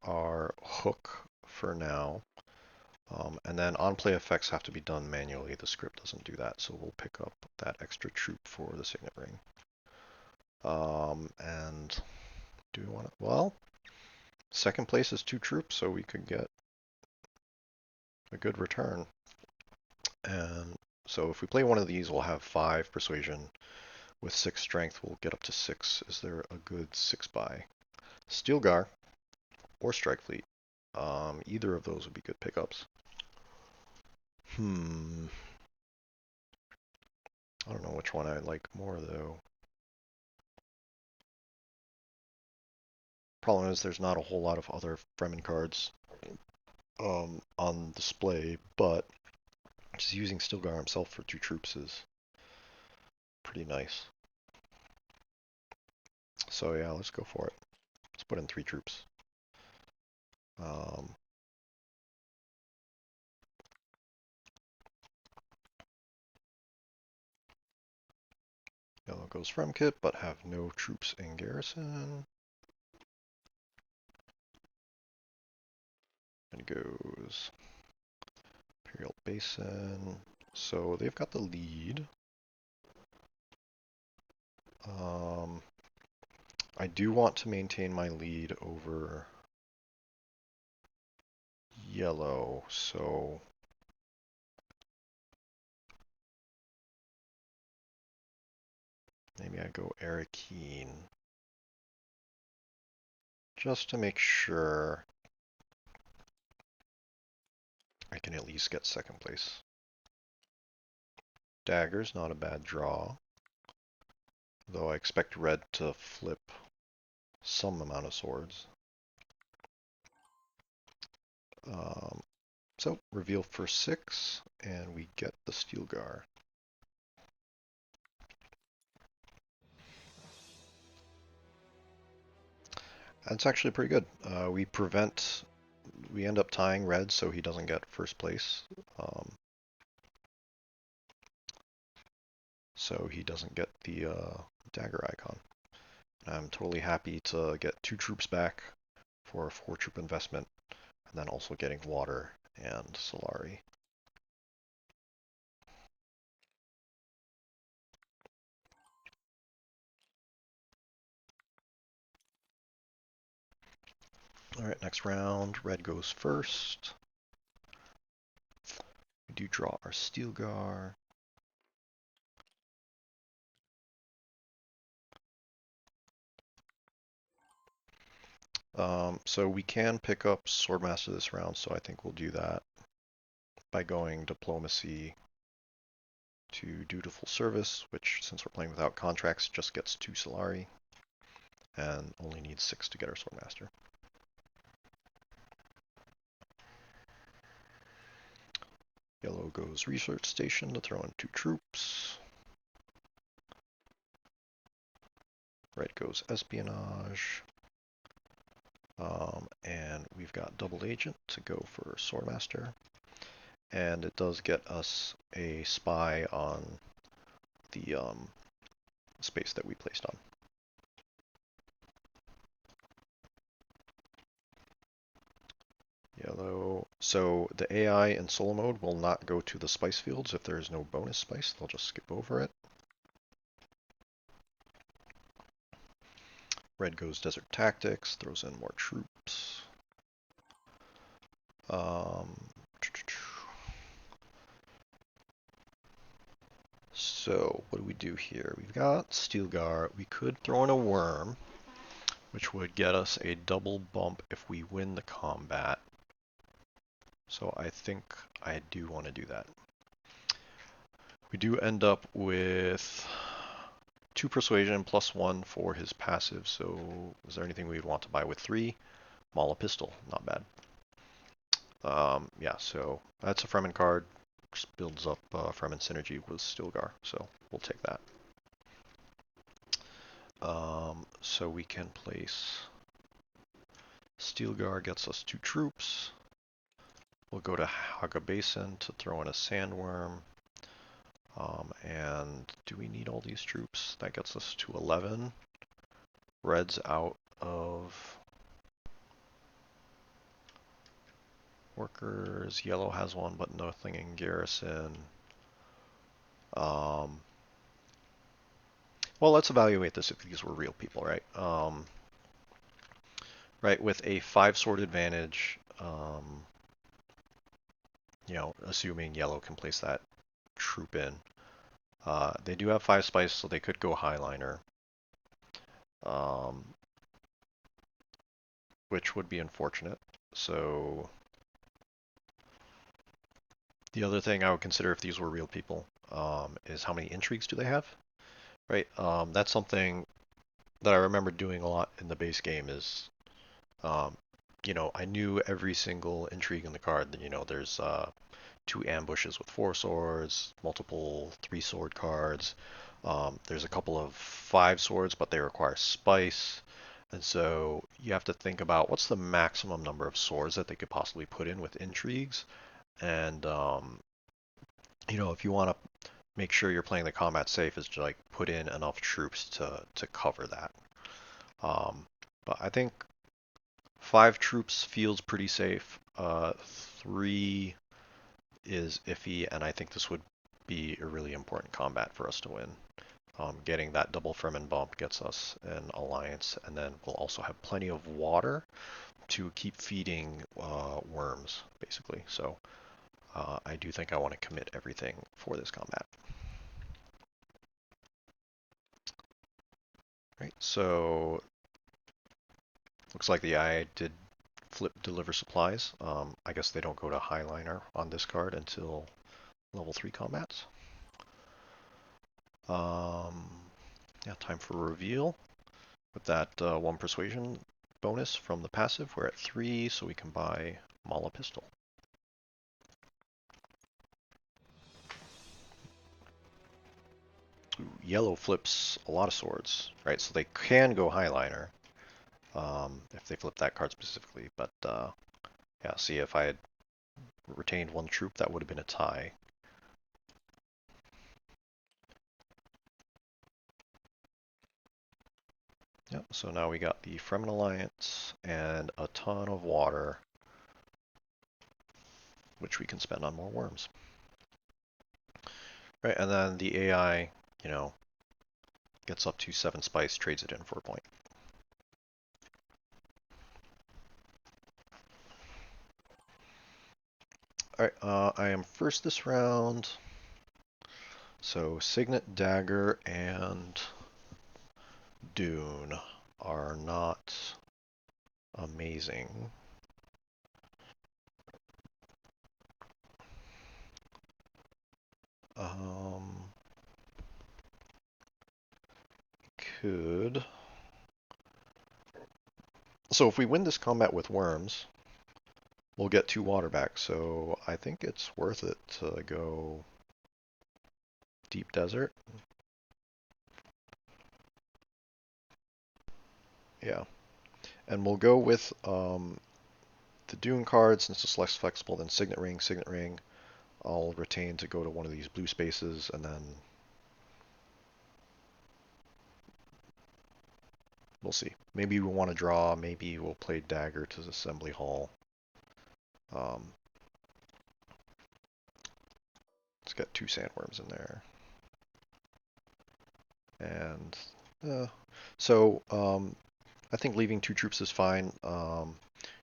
our hook for now. And then on-play effects have to be done manually. The script doesn't do that, so we'll pick up that extra troop for the Signet Ring. And do we want to? Well, second place is 2 troops, so we could get a good return. And so if we play one of these, we'll have 5 persuasion. With 6 strength, we'll get up to 6. Is there a good 6 buy? Steelgar or Strike Fleet. Either of those would be good pickups. I don't know which one I like more, though. Problem is there's not a whole lot of other Fremen cards on display, but just using Stilgar himself for 2 troops is pretty nice. So yeah, let's go for it. Let's put in 3 troops. Yellow goes from kit, but have no troops in garrison. And goes Imperial Basin. So they've got the lead. I do want to maintain my lead over yellow, so maybe I go Arakeen just to make sure. I can at least get second place. Dagger's not a bad draw, though I expect red to flip some amount of swords. Um, so reveal for 6, and we get the Steelgar. That's actually pretty good. We end up tying red, so he doesn't get first place. So he doesn't get the dagger icon. I'm totally happy to get 2 troops back for a 4-troop investment, and then also getting water and Solari. Alright, next round, red goes first. We do draw our Steelgar. So we can pick up Swordmaster this round, so I think we'll do that by going Diplomacy to Dutiful Service, which, since we're playing without contracts, just gets 2 Solari, and only needs 6 to get our Swordmaster. Yellow goes Research Station to throw in 2 troops. Red goes Espionage. And we've got Double Agent to go for Swordmaster. And it does get us a spy on the space that we placed on. Yellow. So the AI in solo mode will not go to the spice fields if there is no bonus spice. They'll just skip over it. Red goes Desert Tactics, throws in more troops. So what do we do here? We've got Steelgar. We could throw in a worm, which would get us a double bump if we win the combat. So I think I do want to do that. We do end up with 2 persuasion plus 1 for his passive. So is there anything we'd want to buy with 3? Maul a pistol, not bad. Yeah, so that's a Fremen card. Just builds up Fremen synergy with Stilgar, so we'll take that. So we can place Steelgar, gets us 2 troops. We'll go to Haga Basin to throw in a Sandworm. And do we need all these troops? That gets us to 11. Red's out of workers. Yellow has one, but nothing in garrison. Well, let's evaluate this if these were real people, right? Right, with a 5-sword advantage, assuming yellow can place that troop in. They do have 5 spice, so they could go highliner. Which would be unfortunate. So the other thing I would consider if these were real people is how many intrigues do they have, right? That's something that I remember doing a lot in the base game is, I knew every single intrigue in the card. There's 2 ambushes with 4 swords, multiple 3-sword cards. There's a couple of 5 swords, but they require spice. And so you have to think about what's the maximum number of swords that they could possibly put in with intrigues. And, if you want to make sure you're playing the combat safe is to put in enough troops to cover that. But I think 5 troops feels pretty safe. 3 is iffy, and I think this would be a really important combat for us to win. Getting that double Fremen bump gets us an alliance, and then we'll also have plenty of water to keep feeding worms, basically. So I do think I want to commit everything for this combat. Right, so looks like the AI did flip deliver supplies. I guess they don't go to Highliner on this card until level 3 combats. Yeah, time for reveal. With that 1 persuasion bonus from the passive, we're at 3, so we can buy Mala Pistol. Ooh, yellow flips a lot of swords, right? So they can go Highliner if they flip that card specifically. But yeah, see, if I had retained 1 troop, that would have been a tie. Yep, so now we got the Fremen Alliance and a ton of water, which we can spend on more worms. Right, and then the AI, you know, gets up to 7 spice, trades it in for a point. Alright, I am first this round. So Signet, Dagger, and Dune are not amazing. Could... So if we win this combat with worms, we'll get 2 water back, so I think it's worth it to go Deep Desert. Yeah. And we'll go with the Dune card, since it's less flexible than Signet Ring. Signet Ring, I'll retain to go to one of these blue spaces, and then we'll see. Maybe we'll want to draw, maybe we'll play Dagger to Assembly Hall. Let's get 2 sandworms in there. And I think leaving 2 troops is fine.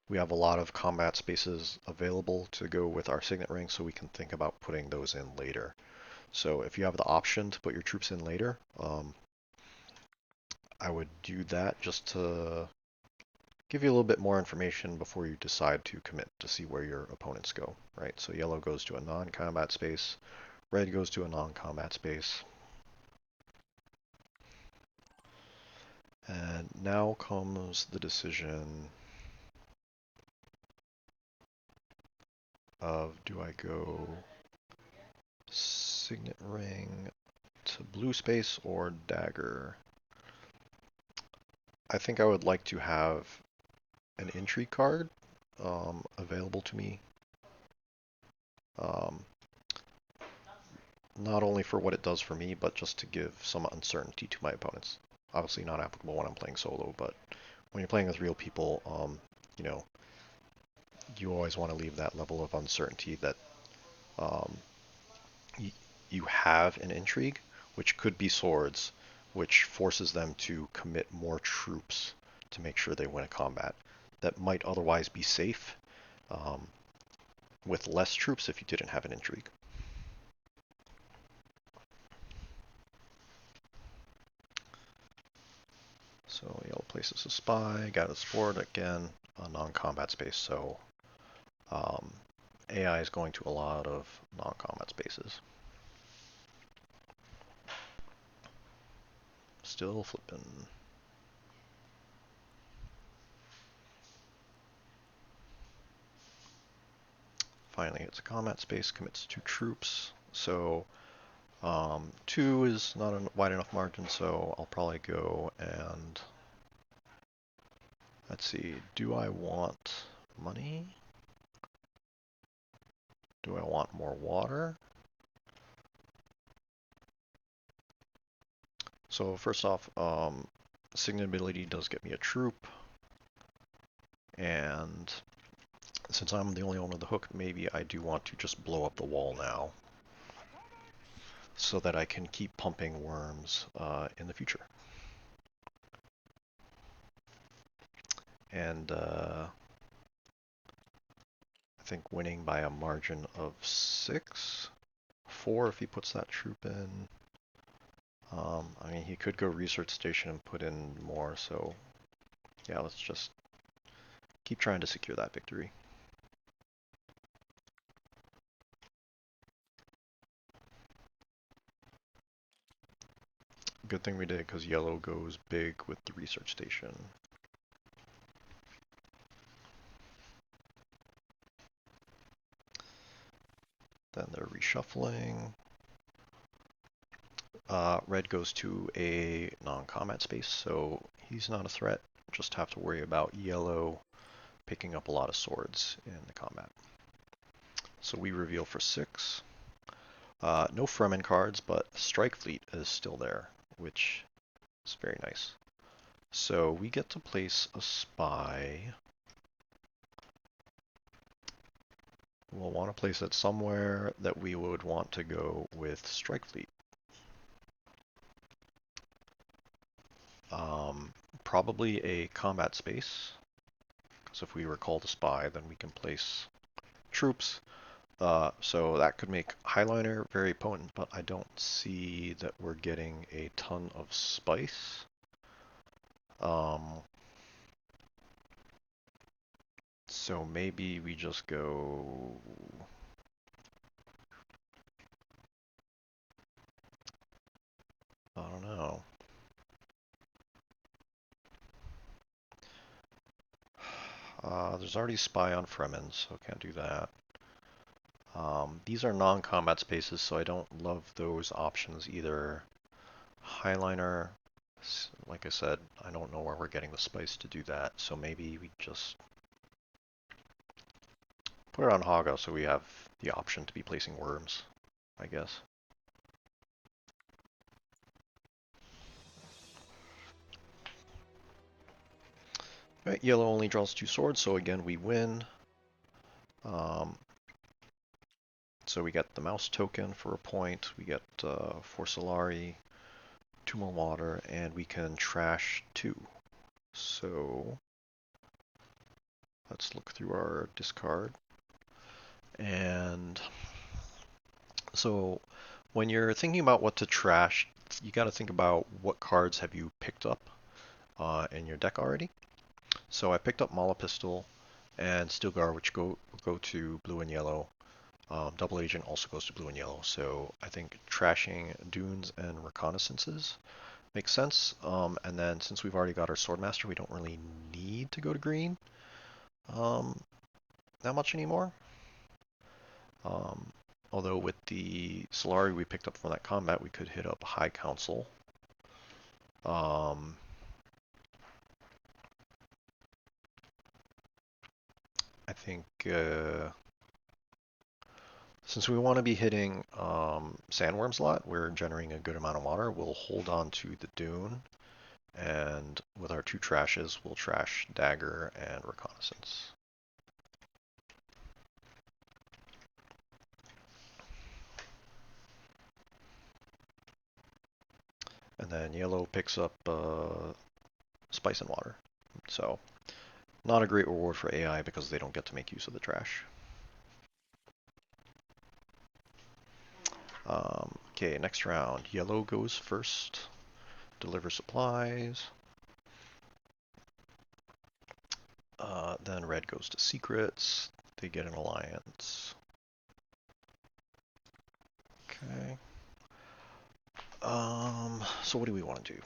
We have a lot of combat spaces available to go with our Signet Ring, so we can think about putting those in later. So if you have the option to put your troops in later, I would do that just to give you a little bit more information before you decide to commit to see where your opponents go, right? So yellow goes to a non-combat space, red goes to a non-combat space. And now comes the decision of, do I go Signet Ring to blue space or Dagger? I think I would like to have an intrigue card available to me. Not only for what it does for me, but just to give some uncertainty to my opponents. Obviously not applicable when I'm playing solo, but when you're playing with real people, you know, you always want to leave that level of uncertainty that you have an intrigue, which could be swords, which forces them to commit more troops to make sure they win a combat that might otherwise be safe with less troops if you didn't have an intrigue. So yellow places a spy, got a sport again, a non-combat space, so AI is going to a lot of non-combat spaces. Still flipping. Finally, it's a combat space, commits 2 troops. So 2 is not a wide enough margin, so I'll probably go and let's see. Do I want money? Do I want more water? So first off, Signet ability does get me a troop, and since I'm the only one with the hook, maybe I do want to just blow up the wall now, so that I can keep pumping worms in the future. And I think winning by a margin of 6, 4 if he puts that troop in. I mean, he could go research station and put in more, so yeah, let's just keep trying to secure that victory. Good thing we did, because yellow goes big with the research station. Then they're reshuffling. Red goes to a non-combat space, so he's not a threat. Just have to worry about yellow picking up a lot of swords in the combat. So we reveal for 6. No Fremen cards, but Strike Fleet is still there, which is very nice. So we get to place a spy. We'll want to place it somewhere that we would want to go with Strike Fleet. Probably a combat space, because if we recall the spy, then we can place troops. So that could make Highliner very potent, but I don't see that we're getting a ton of spice. So maybe we just go... I don't know. There's already spy on Fremen, so can't do that. These are non-combat spaces, so I don't love those options either. Highliner, like I said, I don't know where we're getting the spice to do that, so maybe we just put it on Haga so we have the option to be placing worms, I guess. Right, yellow only draws 2 swords, so again we win. So we get the mouse token for a point, we get 4 Solari, 2 more water, and we can trash 2. So let's look through our discard. And so when you're thinking about what to trash, you got to think about what cards have you picked up in your deck already. So I picked up Mala Pistol and Stilgar, which go to blue and yellow. Double Agent also goes to blue and yellow. So I think trashing Dunes and Reconnaissances makes sense. And then since we've already got our Swordmaster, we don't really need to go to green that much anymore. Although with the Solari we picked up from that combat, we could hit up High Council. I think since we want to be hitting Sandworms a lot, we're generating a good amount of water. We'll hold on to the Dune, and with our 2 trashes, we'll trash Dagger and Reconnaissance. And then yellow picks up Spice and Water. So not a great reward for AI because they don't get to make use of the trash. Okay, next round. Yellow goes first. Deliver supplies. Then red goes to secrets. They get an alliance. Okay. So what do we want to do?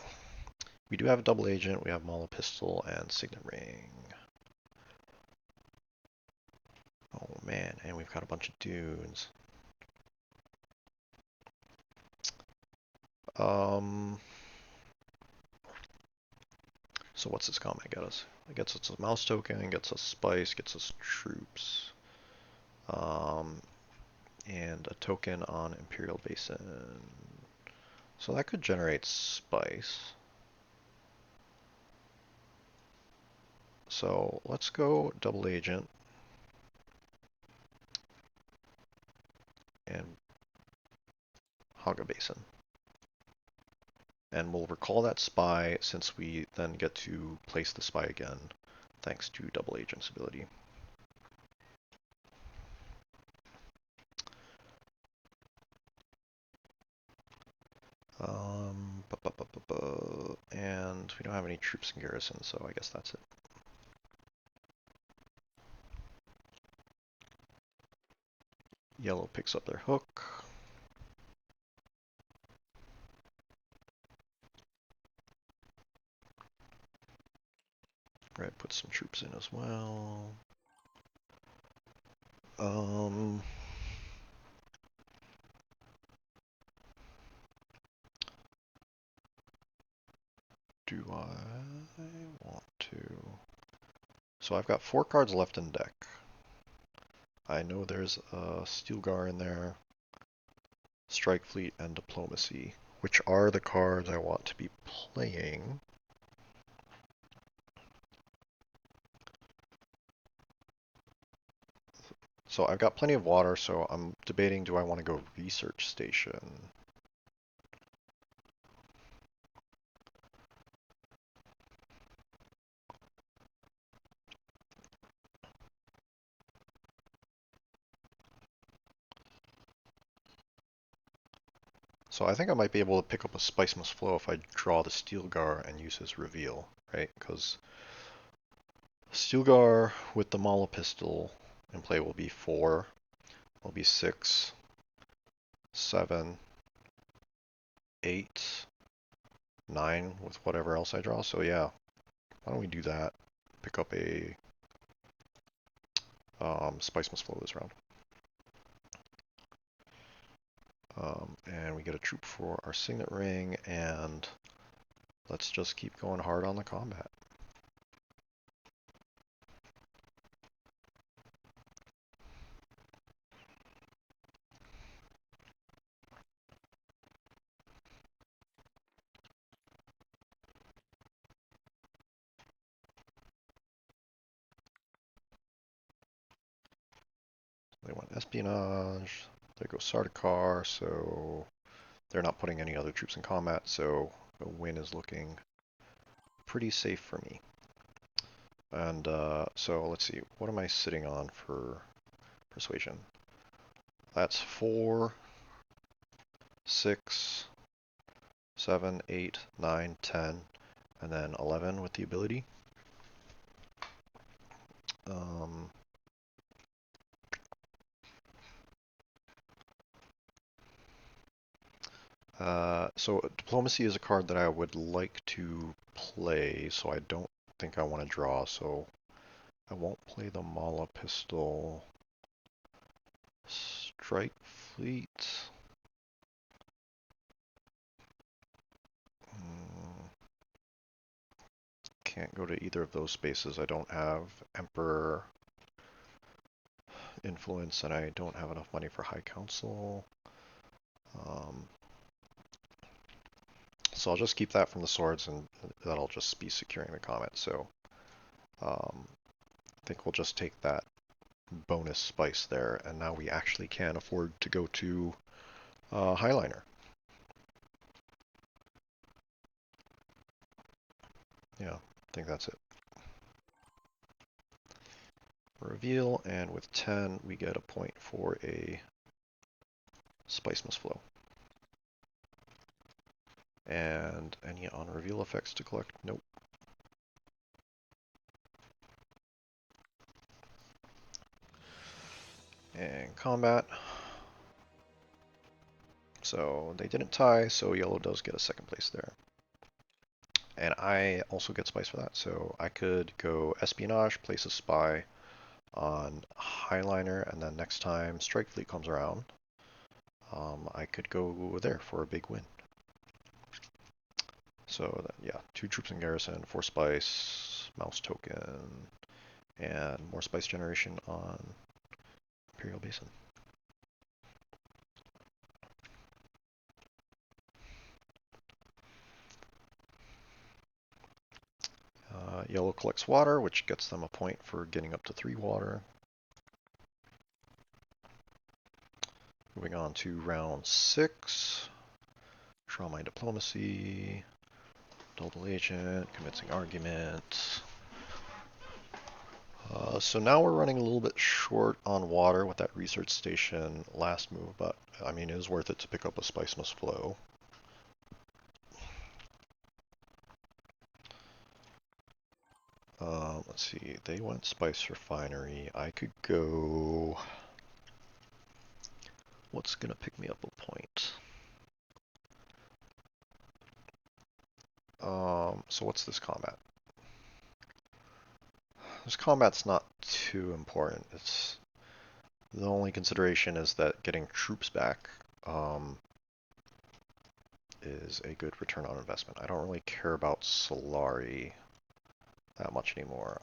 We do have a double agent. We have Mala Pistol and Signet Ring. Oh man, and we've got a bunch of dunes. So what's this comment get us? It gets us a mouse token, gets us spice, gets us troops. And a token on Imperial Basin. So that could generate spice. So let's go double agent. And Haga Basin. And we'll recall that spy since we then get to place the spy again, thanks to double agent's ability. And we don't have any troops in garrison, so I guess that's it. Yellow picks up their hook. Red puts some troops in as well. Do I want to? So I've got 4 cards left in deck. I know there's a Steelgar in there, Strike Fleet, and Diplomacy, which are the cards I want to be playing. So I've got plenty of water, so I'm debating, do I want to go Research Station? So I think I might be able to pick up a Spice Must Flow if I draw the Steelgar and use his Reveal, right? Because Steelgar with the Mala Pistol in play will be 4, will be 6, 7, 8, 9 with whatever else I draw. So yeah, why don't we do that? Pick up a Spice Must Flow this round. And we get a troop for our Signet Ring, and let's just keep going hard on the combat. They want Espionage. There goes Sardaukar, so they're not putting any other troops in combat, so the win is looking pretty safe for me. And so let's see, what am I sitting on for Persuasion? That's 4, 6, 7, 8, 9, 10, and then 11 with the ability. So Diplomacy is a card that I would like to play, so I don't think I want to draw, so I won't play the Mala Pistol. Strike Fleet. Can't go to either of those spaces. I don't have Emperor influence, and I don't have enough money for High Council. So I'll just keep that from the swords, and that'll just be securing the comet. So I think we'll just take that bonus spice there, and now we actually can afford to go to Highliner. Yeah, I think that's it. Reveal, and with 10 we get a point for a Spice Must Flow. And any on reveal effects to collect? Nope. And combat. So they didn't tie, so yellow does get a second place there. And I also get spice for that, so I could go Espionage, place a spy on Highliner, and then next time Strike Fleet comes around, I could go there for a big win. So yeah, 2 troops in garrison, 4 spice, mouse token, and more spice generation on Imperial Basin. Yellow collects water, which gets them a point for getting up to 3 water. Moving on to round 6. Draw my Diplomacy, Double Agent, Convincing Argument. So now we're running a little bit short on water with that Research Station last move, but I mean it is worth it to pick up a Spice Must Flow. Let's see, they went Spice Refinery. I could go What's gonna pick me up a point? So what's this combat? This combat's not too important. It's the only consideration is that getting troops back is a good return on investment. I don't really care about Solari that much anymore.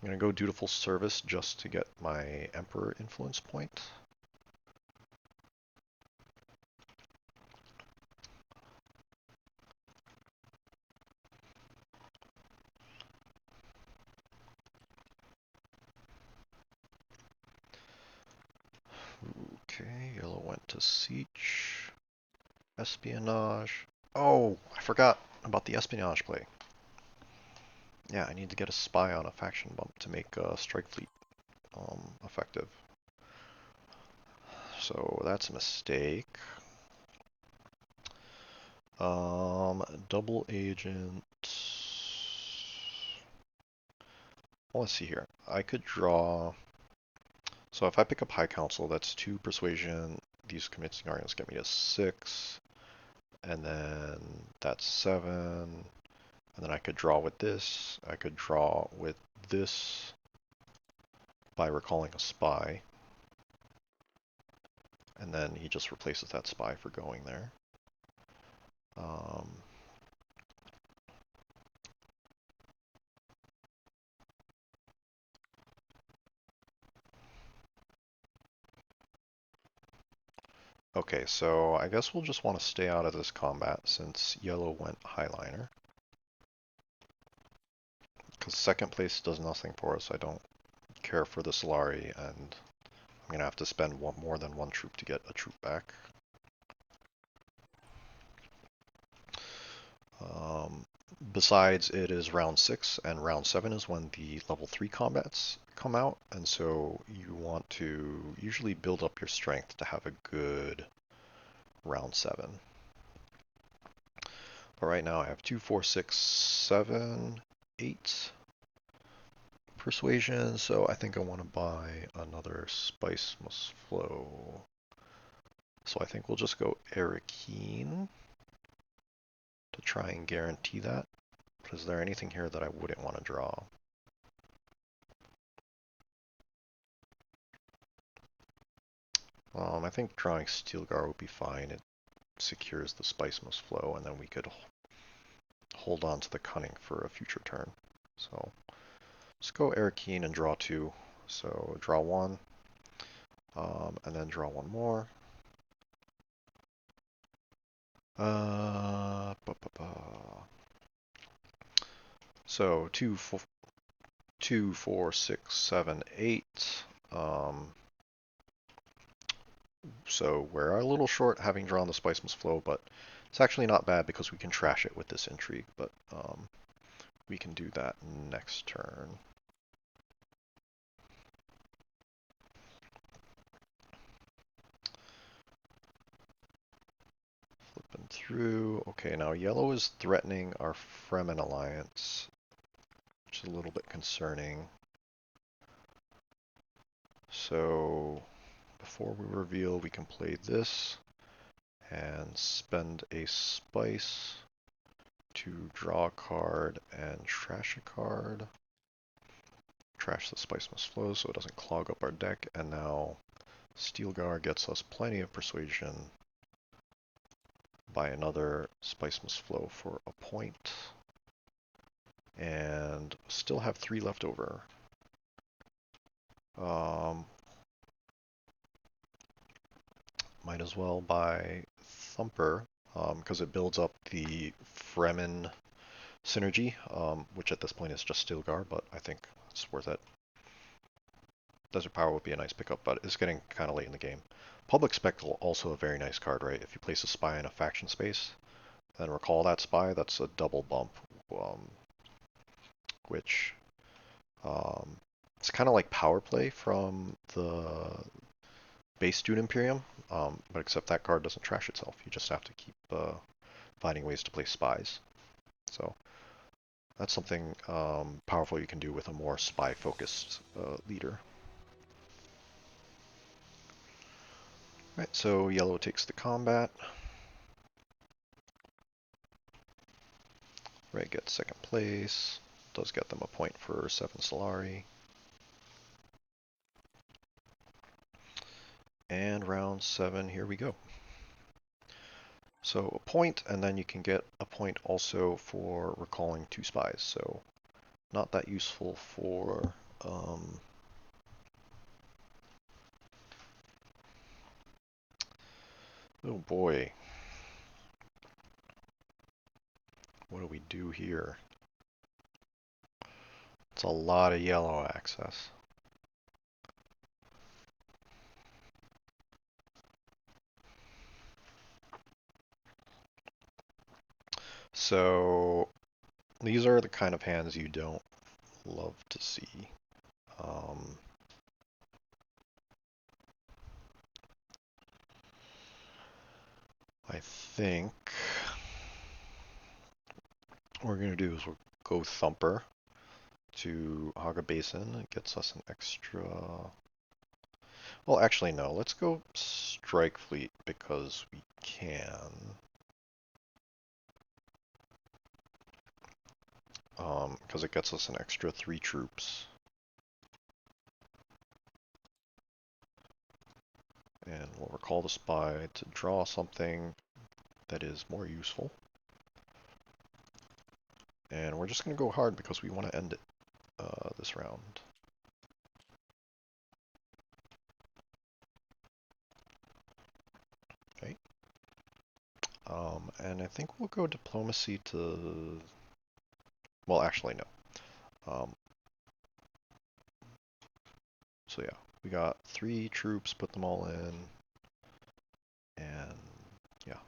I'm gonna go dutiful service just to get my Emperor influence point. Okay, yellow went to siege. Espionage. Oh, I forgot about the espionage play. Yeah, I need to get a spy on a faction bump to make Strike Fleet effective. So that's a mistake. Double agent. Well, let's see here. I could draw. So if I pick up High Council, that's 2 persuasion. These convincing arguments get me to 6. And then that's 7. And then I could draw with this. I could draw with this by recalling a spy. And then he just replaces that spy for going there. Okay, so I guess we'll just want to stay out of this combat since yellow went highliner. Because second place does nothing for us. I don't care for the Solari, and I'm going to have to spend more than 1 troop to get a troop back. Besides, it is round 6, and round 7 is when the level 3 combats come out, and so you want to usually build up your strength to have a good round 7. But right now I have 2, 4, 6, 7, 8 persuasion, so I think I want to buy another Spice Must Flow. So I think we'll just go Arakeen to try and guarantee that. But is there anything here that I wouldn't want to draw? I think drawing Steelgar would be fine. It secures the Spice Must Flow, and then we could hold on to the Cunning for a future turn. So let's go Arakeen and draw 2. So draw 1, and then draw 1 more. So 2, 4, 6, 7, 8. So we're a little short having drawn the Spice Must Flow, but it's actually not bad because we can trash it with this intrigue, but we can do that next turn. Flipping through. Okay, now yellow is threatening our Fremen alliance, which is a little bit concerning. So before we reveal, we can play this and spend a spice to draw a card and trash a card. Trash the Spice Must Flow so it doesn't clog up our deck, and now Steelgar gets us plenty of persuasion. Buy another Spice Must Flow for a point, and still have 3 left over. Might as well buy Thumper, because it builds up the Fremen synergy, which at this point is just Stilgar, but I think it's worth it. Desert Power would be a nice pickup, but it's getting kind of late in the game. Public Spectacle, also a very nice card, right? If you place a spy in a faction space, then recall that spy, that's a double bump, which it's kind of like Power Play from the base Dune Imperium, but except that card doesn't trash itself. You just have to keep finding ways to place spies. So that's something powerful you can do with a more spy-focused leader. Right, so yellow takes the combat. Red gets second place. Does get them a point for 7 Solari. And round 7, here we go. So a point, and then you can get a point also for recalling 2 spies. So not that useful for oh boy, what do we do here? It's a lot of yellow access. So these are the kind of hands you don't love to see. I think what we're going to do is we'll go Thumper to Haga Basin. It gets us an extra. Well, actually, no. Let's go Strike Fleet because we can. Because it gets us an extra 3 troops. And we'll recall the spy to draw something that is more useful. And we're just going to go hard because we want to end it this round. Okay. And I think we'll go Diplomacy to... Well, actually, no. So yeah, we got 3 troops, put them all in. And yeah,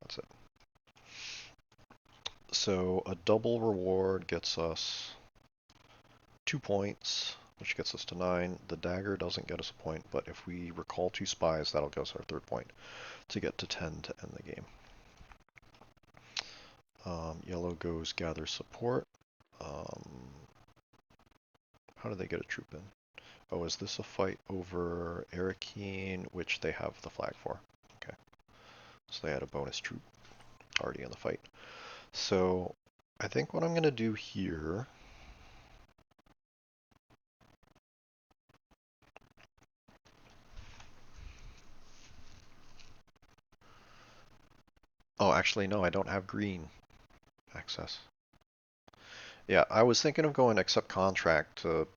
that's it. So a double reward gets us 2 points, which gets us to 9. The dagger doesn't get us a point, but if we recall 2 spies, that'll get us our 3rd point to get to 10 to end the game. Yellow goes gather support. How do they get a troop in? Oh, is this a fight over Arakeen, which they have the flag for? Okay. So they had a bonus troop already in the fight. So I think what I'm going to do here... Oh, actually, no, I don't have green access. Yeah, I was thinking of going accept contract to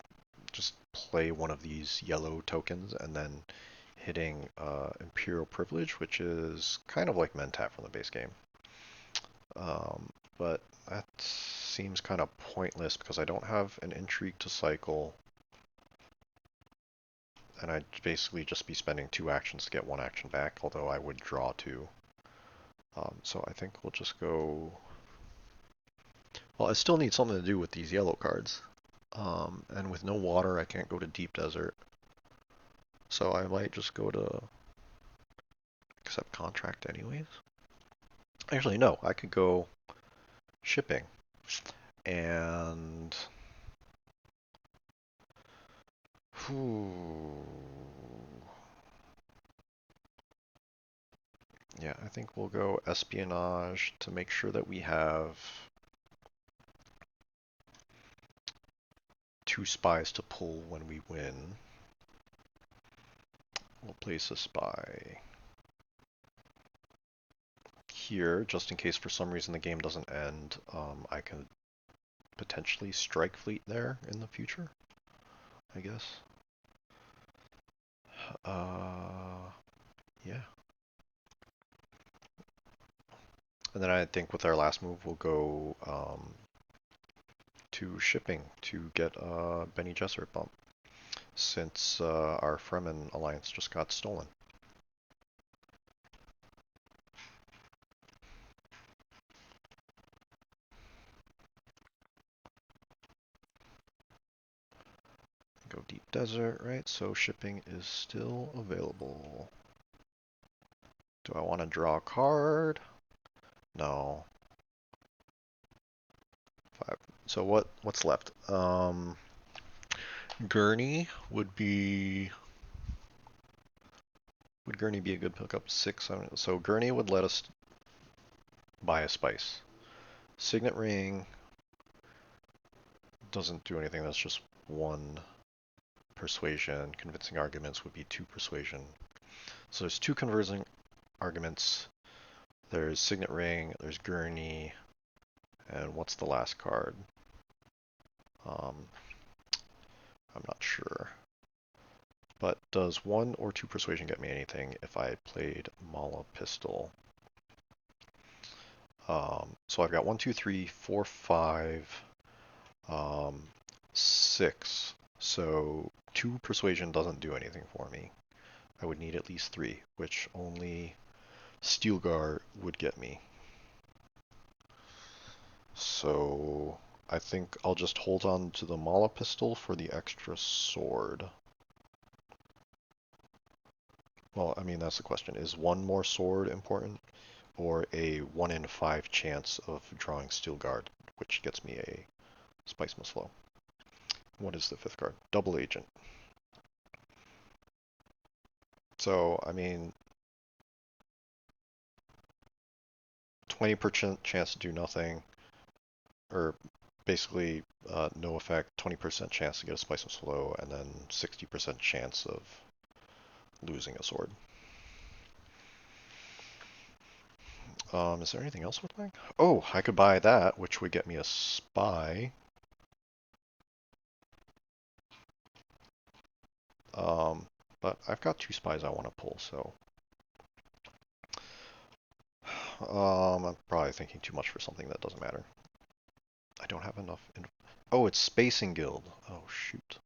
just play one of these yellow tokens and then hitting Imperial Privilege, which is kind of like Mentat from the base game. But that seems kind of pointless because I don't have an intrigue to cycle. And I'd basically just be spending 2 actions to get 1 action back, although I would draw 2. So I think we'll just go... Well, I still need something to do with these yellow cards. And with no water, I can't go to Deep Desert. So I might just go to accept contract anyways. Actually, no, I could go shipping. And... Whew. Yeah, I think we'll go espionage to make sure that we have 2 spies to pull when we win. We'll place a spy here, just in case for some reason the game doesn't end. I can potentially strike fleet there in the future, I guess. Yeah. And then I think with our last move, we'll go to shipping to get a Bene Gesserit bump, since our Fremen alliance just got stolen. Go Deep Desert, right? So shipping is still available. Do I want to draw a card? No. 5. So what's left? Gurney would be Would Gurney be a good pickup? 6. So Gurney would let us buy a spice. Signet Ring doesn't do anything. That's just 1 persuasion. Convincing arguments would be 2 persuasion. So there's 2 conversing arguments. There's Signet Ring, there's Gurney, and what's the last card? I'm not sure. But does 1 or 2 persuasion get me anything if I played Mala Pistol? So I've got 1, 2, 3, 4, 5, 6. So 2 persuasion doesn't do anything for me. I would need at least 3, which only Stilgar would get me. So I think I'll just hold on to the Mala Pistol for the extra sword. Well, I mean, that's the question. Is 1 more sword important, or a 1 in 5 chance of drawing Steelguard, which gets me a Spice Must Flow? What is the 5th card? Double Agent. So, I mean, 20% chance to do nothing, or basically no effect, 20% chance to get a Spice Must Flow, and then 60% chance of losing a sword. Is there anything else worth buying? Oh, I could buy that, which would get me a spy. But I've got 2 spies I want to pull, so I'm probably thinking too much for something that doesn't matter. I don't have enough. Oh, it's Spacing Guild. Oh shoot.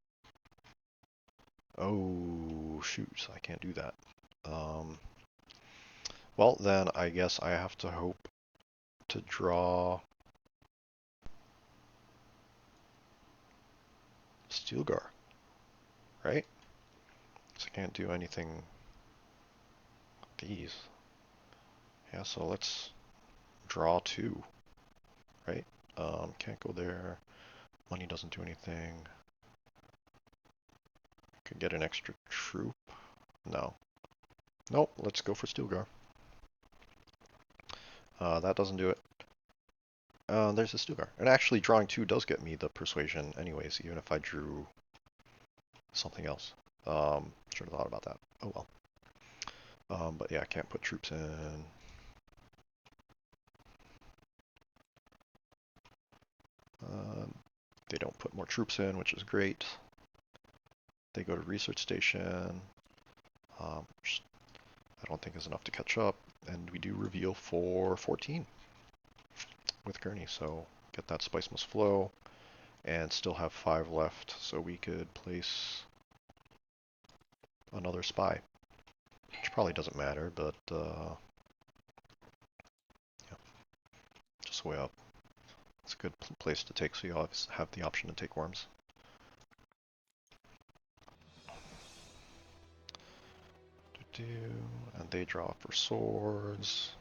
Oh shoot, I can't do that. Well then, I guess I have to hope to draw Steelgar, right? So I can't do anything with these. Yeah, so let's draw 2, right? Can't go there. Money doesn't do anything. Could get an extra troop. No. Nope, let's go for Steelgar. That doesn't do it. There's a Steelgar. And actually, drawing 2 does get me the persuasion anyways, even if I drew something else. Should have thought about that. Oh well. But yeah, I can't put troops in. They don't put more troops in, which is great. They go to research station. Which I don't think is enough to catch up. And we do reveal for 14 with Gurney, so get that Spice Must Flow and still have 5 left, so we could place another spy, which probably doesn't matter, but yeah, just way up. It's a good place to take, so you'll have the option to take worms. And they draw for swords.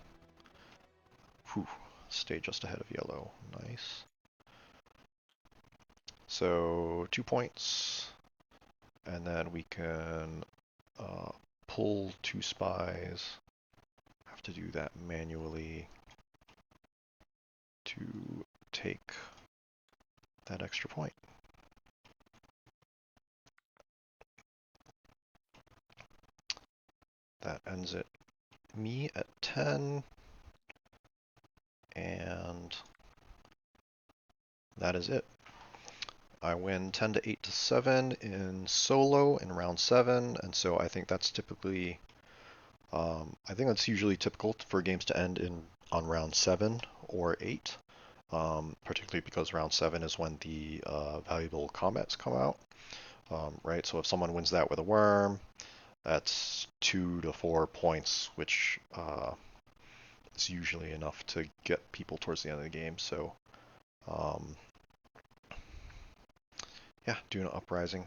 Whew, stay just ahead of yellow. Nice. So 2 points, and then we can pull 2 spies. Have to do that manually to take that extra point. That ends it. Me at 10, and that is it. I win 10 to 8 to 7 in solo in round 7, and so I think that's typically, I think that's usually typical for games to end on round 7 or 8, particularly because round 7 is when the valuable combats come out, right? So if someone wins that with a worm, that's 2 to 4 points, which is usually enough to get people towards the end of the game. So, yeah, Dune Uprising.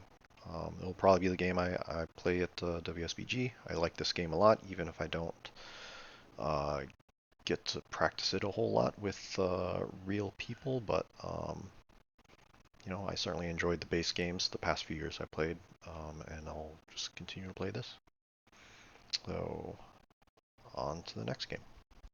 It'll probably be the game I play at WSBG. I like this game a lot, even if I don't get to practice it a whole lot with real people. But you know, I certainly enjoyed the base games the past few years I played, and I'll just continue to play this. So on to the next game.